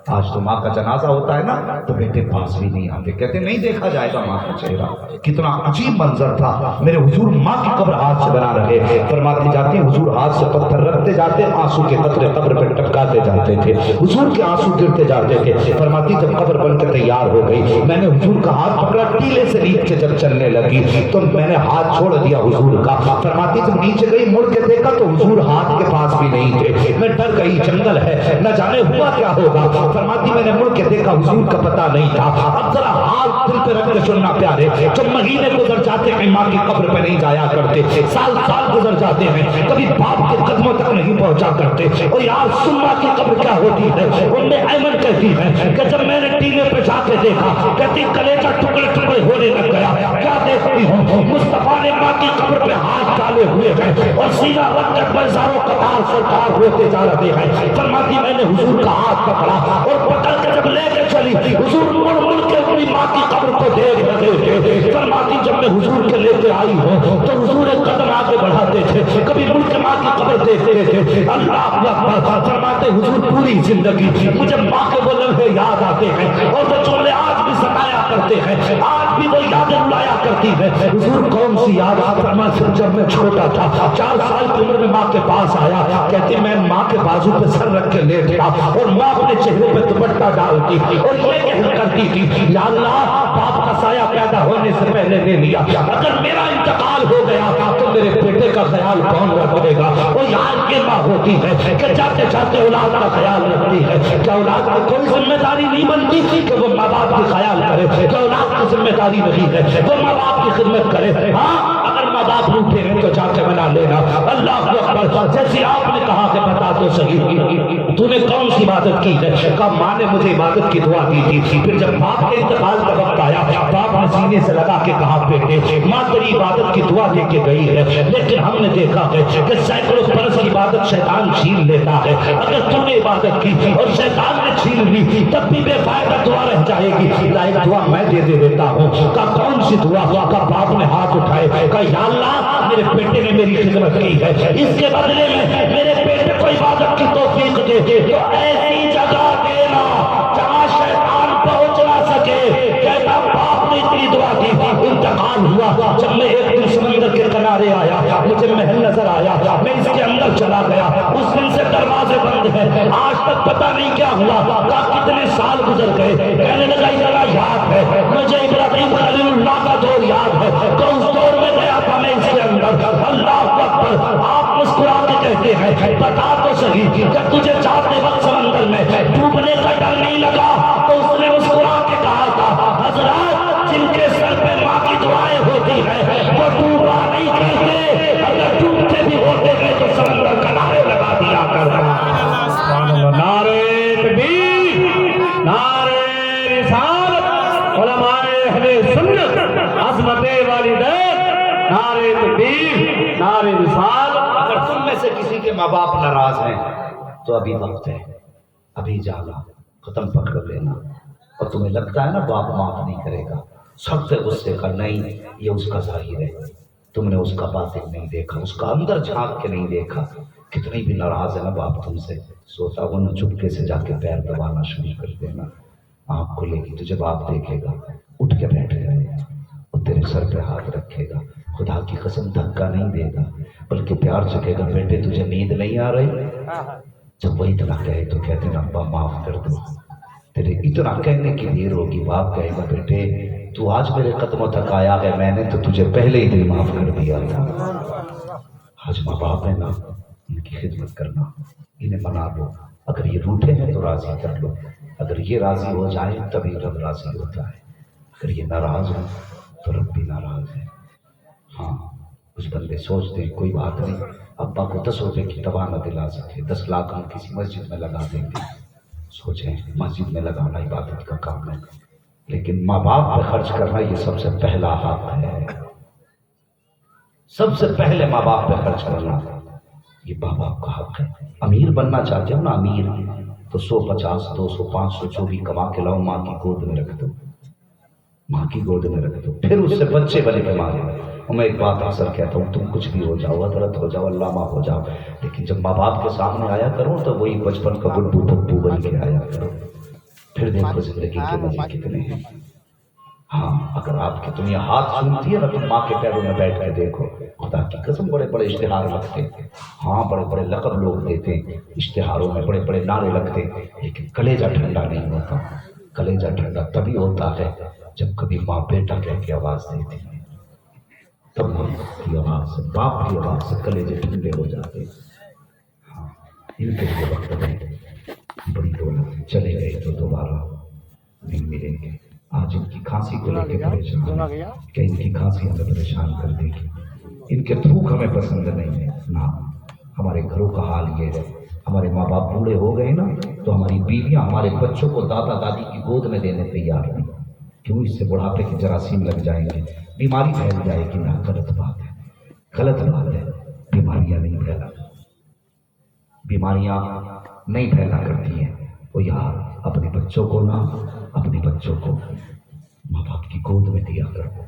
آج تو ماں کا جنازہ ہوتا ہے نا تو بیٹے پاس بھی نہیں آتے، کہتے نہیں دیکھا جائے گا ماں کا چہرہ. کتنا عجیب منظر تھا. میرے حضور ماں کی قبر ہاتھ سے بنا رہے تھے. فرماتی جاتی حضور ہاتھ سے پتھر رکھتے جاتے، آنسو کے قطرے قبر پہ ٹپکاتے جاتے تھے، حضور کے آنسو گرتے جاتے تھے. فرماتی جب قبر بن کے تیار ہو گئی، میں نے حضور کا ہاتھ پکڑا، ٹیلے سے نیچے جب چلنے لگی تو میں نے ہاتھ چھوڑ دیا حضور کا. فرماتی جب نیچے گئی مڑ کے دیکھا تو حضور ہاتھ کے پاس بھی نہیں تھے. میں ڈر گئی، جنگل ہے، نہ جانے ہوا کیا ہوگا. فرماتی میں نے مڑ کے دیکھا حضور کا پتہ نہیں تھا. اب ذرا ہاتھ دل پہ رکھ کے سننا پیارے، جب مہینے گزر جاتے ہیں ماں کی قبر پہ نہیں جایا کرتے، سال گزر جاتے ہیں کبھی باپ کے قدموں تک نہیں پہنچا کرتے. اور یار سننا کی قبر کیا ہوتی ہے. ام ایمن کہتی ہے کہ جب میں نے ٹیلے پہ جا کے دیکھا، کہتی کلیجہ ٹکڑے ٹکڑے ہونے لگ گیا. کیا دیکھتی ہوں، مصطفیٰ نے ماں کی قبر پہ ہاتھ ڈالے ہوئے ہیں اور سینہ رکھ کر بازاروں قطار سرکار ہوتے جا رہے ہیں. فرماتی میں نے حضور کا ہاتھ پکڑا اور پکڑ کے جب لے کے چلی، حضور مڑ مڑ کے اپنی ماں کی قبر کو دیکھ رہے تھے. فرماتی جب میں حضور کے لے کے آئی ہوں تو حضور ایک قدم آگے بڑھاتے تھے، کبھی مڑ کے ماں کی قبر دیکھتے تھے. اللہ اکبر. فرماتے حضور پوری زندگی مجھے ماں کے وہ لمحے یاد آتے ہیں اور وہ جملے آج بھی ستایا کرتے ہیں، آج بھی وہ یادیں لایا کرتی ہے. حضور کون سی یاد؟ فرماتے جب میں چھوٹا تھا، 4 سال کی عمر میں ماں کے پاس آیا، کہتے میں ماں کے بازو پہ سر رکھ کے لیٹا اور ماں اپنے چہرے پہ دوپٹہ ڈالتی اور یہ کہہ کرتی تھی یا اللہ باپ کا سایہ پیدا ہونے سے پہلے دے لیا، اگر میرا انتقال ہو گیا تو میرے بیٹے کا خیال کون رکھے گا. وہ یاد یہ ماں ہوتی ہے کہ جاتے جاتے اولاد کا خیال رکھتی ہے. کیا اولاد کی کوئی ذمہ داری نہیں بنتی کہ وہ ماں باپ کی خیال کرے؟ کیا اولاد کی ذمہ داری نہیں ہے وہ ماں باپ کی خدمت کرے؟ ہاں اگر ماں باپ روٹے ہیں تو جا کے منا لینا. اللہ اکبر. جیسے آپ نے کہا کہ بتا تو صحیح تو نے کون سی عبادت کی ہے؟ کہا ماں نے مجھے عبادت کی دعا دی تھی. پھر جب باپ کے انتقال کا وقت آیا، باپ نے سینے سے لگا کے کہا بیٹے ماں تیری عبادت کی دعا دے کے گئی ہے، لیکن ہم نے دیکھا ہے کہ سینکڑوں برس کی عبادت شیطان چھین لیتا ہے. اگر تم نے عبادت کی اور شیطان نے چھین لی تب بھی بے فائدہ دعا رہ جائے گی. ایک دعا میں دے دیتا ہوں. کہا کون سی دعا؟ کہا باپ نے ہاتھ اٹھائے، کہا یا اللہ میرے بیٹے نے میری خدمت کی ہے، اس کے بدلے میں میرے بیٹے کو عبادت کی توفیق دے تو ایسی جگہ دینا جہاں شیطان پہنچ نہ سکے. کہتا باپ نے اتنی دعا کی. انتقال ہوا. جب میں ایک دن سمندر کے کنارے آیا، مجھے محل نظر آیا، میں اس کے اندر چلا گیا. اس دن سے دروازے بند ہیں، آج تک پتہ نہیں کیا ہوا. کتنے سال گزر گئے. کہنے لگا ذرا یاد ہے مجھے ابراہیم خلیل اللہ کا دور یاد ہے تو اس دور میں گیا تھا میں اس کے اندر. اللہ اکبر. آپ مسکرا کے کہتے ہیں بتا تو صحیح جب تجھے جاتے وقت سمندر میں ڈوبنے کا ڈر نہیں لگا تو اس نے مسکرا کے کہا تھا حضرات جن کے سر پہ ماں کی دعائیں ہوتی ہیں وہ ڈوبا نہیں کہتے، اگر ڈوبتے بھی ہوتے ہیں تو سمندر کنارے لگا دیا کرتا. نعرے تکبیر، نعرے رسالت، علماء اہل سنت عظمت والدین نعرہ تکبیر نعرہ رسالت۔ اگر تم میں سے کسی کے ماں باپ ناراض ہیں تو ابھی وقت ہے، ابھی جانا، ختم پکڑ لینا۔ اور تمہیں لگتا ہے نا باپ معاف نہیں کرے گا، سخت غصے کا، نہیں، یہ اس کا ظاہر ہے، تم نے اس کا باطن نہیں دیکھا، اس کا اندر جھانک کے نہیں دیکھا۔ کتنی بھی ناراض ہے نا باپ تم سے، سوتا ہوا نا چپکے سے جا کے پیر دبانا شروع کر دینا، آنکھ کھلے گی تجھے باپ دیکھے گا، اٹھ کے بیٹھ جائے گا اور تیرے سر پہ ہاتھ رکھے گا، خدا کی قسم دھکا نہیں دے گا بلکہ پیار سے کہے گا بیٹے تجھے نیند نہیں آ رہی؟ جب وہ اتنا کہے تو کہتے ہیں ابا معاف کر دو، تیرے اتنا کہنے کی دیر ہوگی، باپ کہے گا بیٹے تو آج میرے قدموں تک آیا ہے، میں نے تو تجھے پہلے ہی دل معاف کر دیا تھا۔ آج ماں باپ ہے نا، ان کی خدمت کرنا، انہیں منا لو، اگر یہ روٹھے ہیں تو راضی کر لو، اگر یہ راضی ہو جائیں تبھی رب راضی ہوتا ہے، اگر یہ ناراض ہو تو رب بھی ناراض ہے۔ ہاں کچھ بندے سوچتے ہیں کوئی بات نہیں، ابا کو 10 روپے کی تباہ نہ دلا سکے، 10 لاکھ ہم کسی مسجد میں لگا دیں گے۔ سوچیں مسجد میں لگانا عبادت کا کام ہے، لیکن ماں باپ پہ خرچ کرنا یہ سب سے پہلا حق ہے، سب سے پہلے ماں باپ پہ خرچ کرنا یہ ماں باپ کا حق ہے۔ امیر بننا چاہتے ہو نا امیر، تو 150 200 500 جو بھی کما کے لاؤ، ماں کی گود میں رکھ دو، ماں کی گود میں رکھ دو، پھر اس سے بچے بنے کے مانگے۔ اور میں ایک بات اکثر کہتا ہوں، تم کچھ بھی ہو جاؤ، حضرت ہو جاؤ، علامہ ہو جاؤ، لیکن جب ماں باپ کے سامنے آیا کرو تو وہی بچپن کا گڈو پپو بن کے آیا کرو، پھر دیکھو زندگی کے مزے کتنے ہیں۔ ہاں اگر آپ کی دنیا ہاتھ سنتی ہے نا تو ماں کے پیروں میں بیٹھ کے دیکھو، خدا کی قسم بڑے بڑے اشتہار لگتے ہیں، ہاں بڑے بڑے لقب لوگ دیتے ہیں، اشتہاروں میں بڑے بڑے نعرے لگتے ہیں، لیکن کلیجہ ٹھنڈا نہیں ہوتا۔ کلیجہ ٹھنڈا تبھی ہوتا ہے جب کبھی ماں بیٹا کہہ کے آواز دیتی ہے، تب ماں کی آواز سے، باپ کی آواز سے کلیجے ٹھنڈے ہو جاتے ہیں۔ ہاں ان کے لیے وقت ہے، بڑی دولت چلے گئے تو دوبارہ نہیں ملیں گے۔ آج ان کی کھانسی کو لے کے پریشان ہے کہ ان کی کھانسی ہمیں پریشان کر دے گی، ان کے تھوک ہمیں پسند نہیں ہے نا۔ ہمارے گھروں کا حال یہ ہے، ہمارے ماں باپ بوڑھے ہو گئے نا تو ہماری بیویاں ہمارے بچوں کو دادا دادی کی گود میں دینے تیار نہیں، کیوں؟ اس سے بڑھاپے کے جراثیم لگ جائیں گے، بیماری پھیل جائے گی نا۔ غلط بات ہے، غلط بات ہے، بیماریاں نہیں پھیلا، بیماریاں نہیں پھیلا کرتی ہیں۔ وہ یار اپنے بچوں کو نا، اپنے بچوں کو ماں باپ کی گود میں دیا کرو،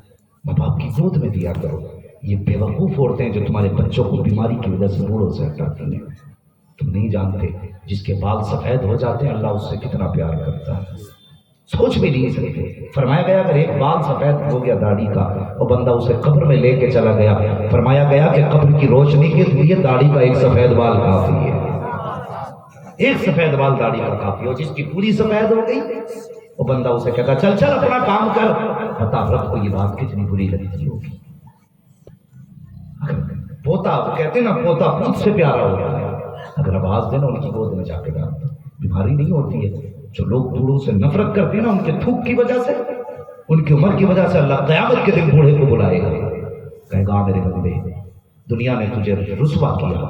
ماں باپ کی گود میں دیا کرو۔ یہ بے وقوف عورتیں جو تمہارے بچوں کو بیماری کی وجہ سے بوڑھوں سے ہٹاتی ہیں، تم نہیں جانتے جس کے بال سفید ہو جاتے ہیں اللہ اس سے کتنا پیار کرتا ہے، سوچ بھی نہیں سکتے۔ فرمایا گیا اگر ایک بال سفید ہو گیا داڑھی کا اور بندہ اسے قبر میں لے کے چلا گیا، فرمایا گیا کہ قبر کی روشنی کے لیے داڑھی کا ایک سفید بال کافی ہے، ایک سفید بال داڑھی کا کافی ہو۔ جس کی پوری سفید ہو گئی وہ بندہ اسے کہتا چل چل اپنا کام کر، بتا رب کو یہ بات کتنی بری لگتی ہوگی۔ پوتا کہتے ہیں نا پوتا پوت سے پیارا ہو گیا، اگر آواز دینا ان کی گود میں جا کے ڈال دو، بیماری نہیں ہوتی ہے۔ جو لوگ بوڑھوں سے نفرت کرتے ہیں نا ان کے تھوک کی وجہ سے، ان کی عمر کی وجہ سے، اللہ قیامت کے دن بوڑھے کو بلائے گا، کہے گا میرے بندے دنیا نے تجھے رسوا کیا،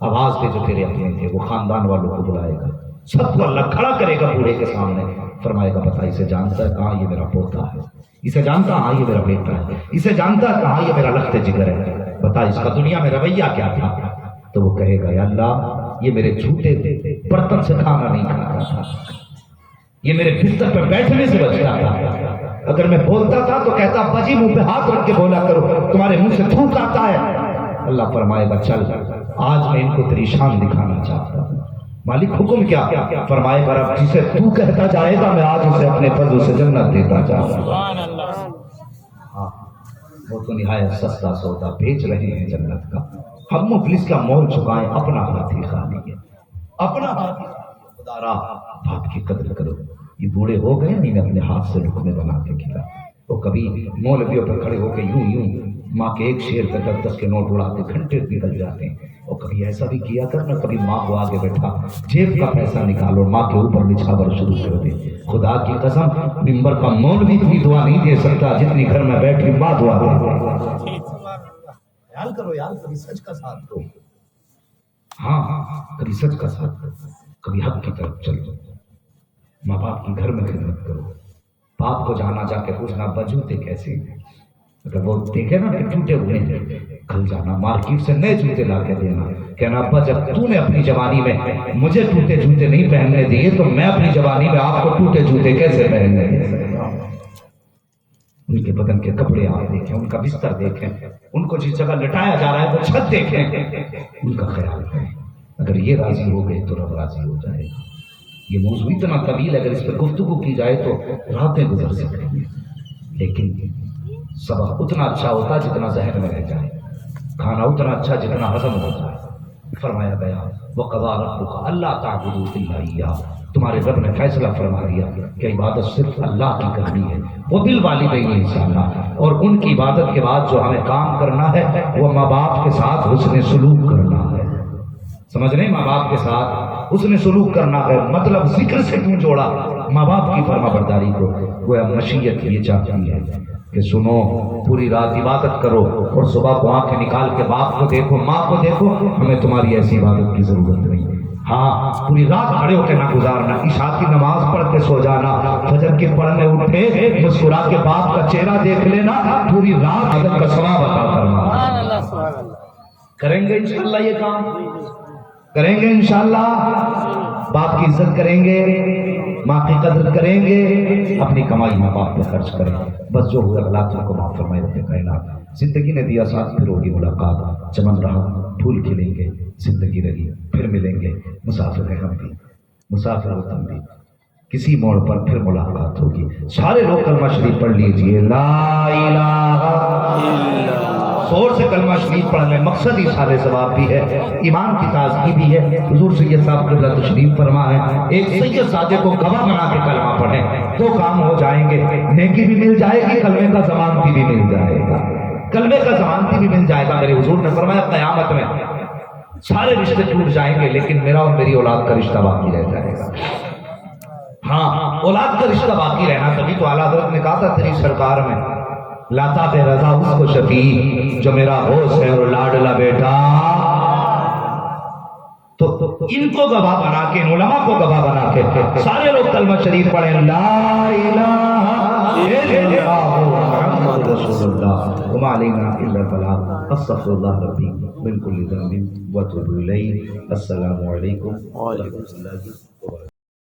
آواز دے جو تیرے اپنے تھے، وہ خاندان والوں کو بلائے گا، سب کو اللہ کھڑا کرے گا بوڑھے کے سامنے، فرمائے گا بتا اسے جانتا ہے کہاں یہ میرا پوتا ہے، اسے جانتا ہاں یہ میرا بیٹا ہے، اسے جانتا ہے کہاں یہ میرا لخت جگر ہے، بتا اس کا دنیا میں رویہ کیا تھا؟ تو وہ کہے گا یا اللہ یہ میرے جھوٹے برتن سے کھانا نہیں کھاتا تھا، یہ میرے بستر پہ بیٹھنے سے بچتا تھا، اگر میں بولتا تھا تو کہتا باجی منہ پہ ہاتھ رکھ کے بولا کرو، تمہارے منہ سے تھوک آتا ہے۔ اللہ فرمائے گا چل آج میں ان کو تیری شان دکھانا چاہتا ہوں۔ مالک حکم کیا؟ فرمائے گا رب جسے تو کہتا جائے گا میں آج اسے اپنے فضل سے جنت دیتا جاؤں گا۔ ہاں وہ تو نہایت سستا سودا بیچ رہے ہیں جنت کا، ہم مفلس کا مول چکائیں، اپنا ہاتھ ہی خالی ہے، اپنا ہاتھ ہی خدا را باپ کی قدر کرو۔ یہ بوڑھے ہو گئے نہیں اپنے ہاتھ سے لقمے بنا کے کھلا، وہ کبھی مولویوں پر کھڑے ہو کے یوں یوں ماں کے ایک شیر پہ 10 کے نوٹ اڑاتے گھنٹے نکل جاتے ہیں، اور کبھی ایسا بھی کیا کرنا، کبھی ماں کو آگے بیٹھا جیب کا پیسہ نکالو ماں کے اوپر نچھاور شروع کر دے۔ خدا کی قسم ممبر کا مولوی اتنی دعا نہیں دے سکتا جتنی گھر میں بیٹھی ماں دعا دے۔ خیال کرو یار، کبھی سچ کا ساتھ دو، ہاں کبھی سچ کا ساتھ دو، کبھی حق کی طرف چلو، ماں باپ کی گھر میں خدمت کرو، باپ کو جانا جا کے پوچھنا ابا جوتے کیسے ہیں؟ اگر وہ دیکھے نا کہ ٹوٹے ہوئے ہیں کل جانا مارکیٹ سے نئے جوتے لا کے دینا، کہنا ابا جب تو نے اپنی جوانی میں مجھے ٹوٹے جوتے نہیں پہننے دیے تو میں اپنی جوانی میں آپ کو ٹوٹے جوتے کیسے پہننے دے سکتا ہوں؟ ان کے بدن کے کپڑے آپ دیکھیں، ان کا بستر دیکھیں، ان کو جس جگہ لٹایا جا رہا ہے وہ چھت دیکھیں، ان کا خیال کریں۔ اگر یہ راضی ہو گئے تو رب راضی ہو جائے گا۔ یہ موضوع اتنا طویل ہے، اگر اس پہ گفتگو کی جائے تو راتیں گزر سکیں گے، لیکن سبق اتنا اچھا ہوتا جتنا ذہن میں رہ جائے، کھانا اتنا اچھا جتنا ہضم ہو جائے۔ فرمایا گیا وَقَضَىٰ رَبُّكَ أَلَّا تَعْبُدُوا إِلَّا إِيَّاهُ، تمہارے رب نے فیصلہ فرما دیا کہ عبادت صرف اللہ کی کرنی ہے، وہ بالوالدین احسانا، اور ان کی عبادت کے بعد جو ہمیں کام کرنا ہے وہ ماں باپ کے ساتھ حسن سلوک کرنا ہے۔ سمجھ رہے ہیں؟ ماں باپ کے ساتھ حسن سلوک کرنا ہے، مطلب ذکر سے کیوں جوڑا ماں باپ کی فرما برداری کو؟ گویا مشیت یہ چاہتی ہے کہ سنو پوری رات عبادت کرو اور صبح کو آنکھیں نکال کے باپ کو دیکھو، ماں کو دیکھو، ہمیں تمہاری ایسی عبادت کی ضرورت نہیں۔ ہاں پوری رات کھڑے ہو کے نہ گزارنا، عشاء کی نماز پڑھ کے سو جانا، فجر کے پڑھنے اٹھے مسکرا کے باپ کا چہرہ دیکھ لینا، پوری رات عبادت کا ثواب عطا فرما۔ کریں گے انشاءاللہ یہ کام؟ کریں گے انشاءاللہ؟ باپ کی عزت کریں گے، ماں کی قدر کریں گے، اپنی کمائی ماں باپ پہ خرچ کریں، بس جو ہوئے غلطیوں کو معاف فرمائے رب کائنات۔ زندگی نے دیا ساتھ، پھر ہوگی ملاقات، چمن رہا پھول کھلیں گے، زندگی رہی پھر ملیں گے، مسافر ہیں ہم بھی، مسافر ہو تم بھی، کسی موڑ پر پھر ملاقات ہوگی۔ سارے لوگ کلمہ شریف پڑھ لیجئے، لا الہ الا اللہ۔ زور سے کلمہ شریف پڑھنے مقصد ہی سارے ثواب بھی ہے، ایمان کی تازگی بھی ہے۔ حضور سید صاحب قبلہ تشریف فرما ہے، ایک سید سادے کو گواہ بنا کے کلمہ پڑھیں، دو کام ہو جائیں گے، نیکی بھی مل جائے گی، کلمے کا ضمانتی بھی مل جائے گا، کلمے کا ضمانتی بھی مل جائے گا۔ میرے حضور نے فرمایا قیامت میں سارے رشتے ٹوٹ جائیں گے لیکن میرا اور میری اولاد کا رشتہ باقی رہ جائے گا۔ ہاں اولاد کا رشتہ باقی رہنا، تبھی تو اعلیٰ حضرت نے کہا تھا تیری سرکار میں، لاتا دے رضا اس کو شفیع جو میرا ہوش ہے اور لاڈلا بیٹا۔ تو ان کو گواہ بنا کے، ان علماء کو گواہ بنا کے سارے لوگ کلمہ شریف پڑھیں، لا الہ الا اللہ محمد رسول اللہ وما علینا الا البلاغ، استغفر اللہ ربی من کل ذنب واتوب الیہ۔ السلام علیکم ورحمۃ اللہ۔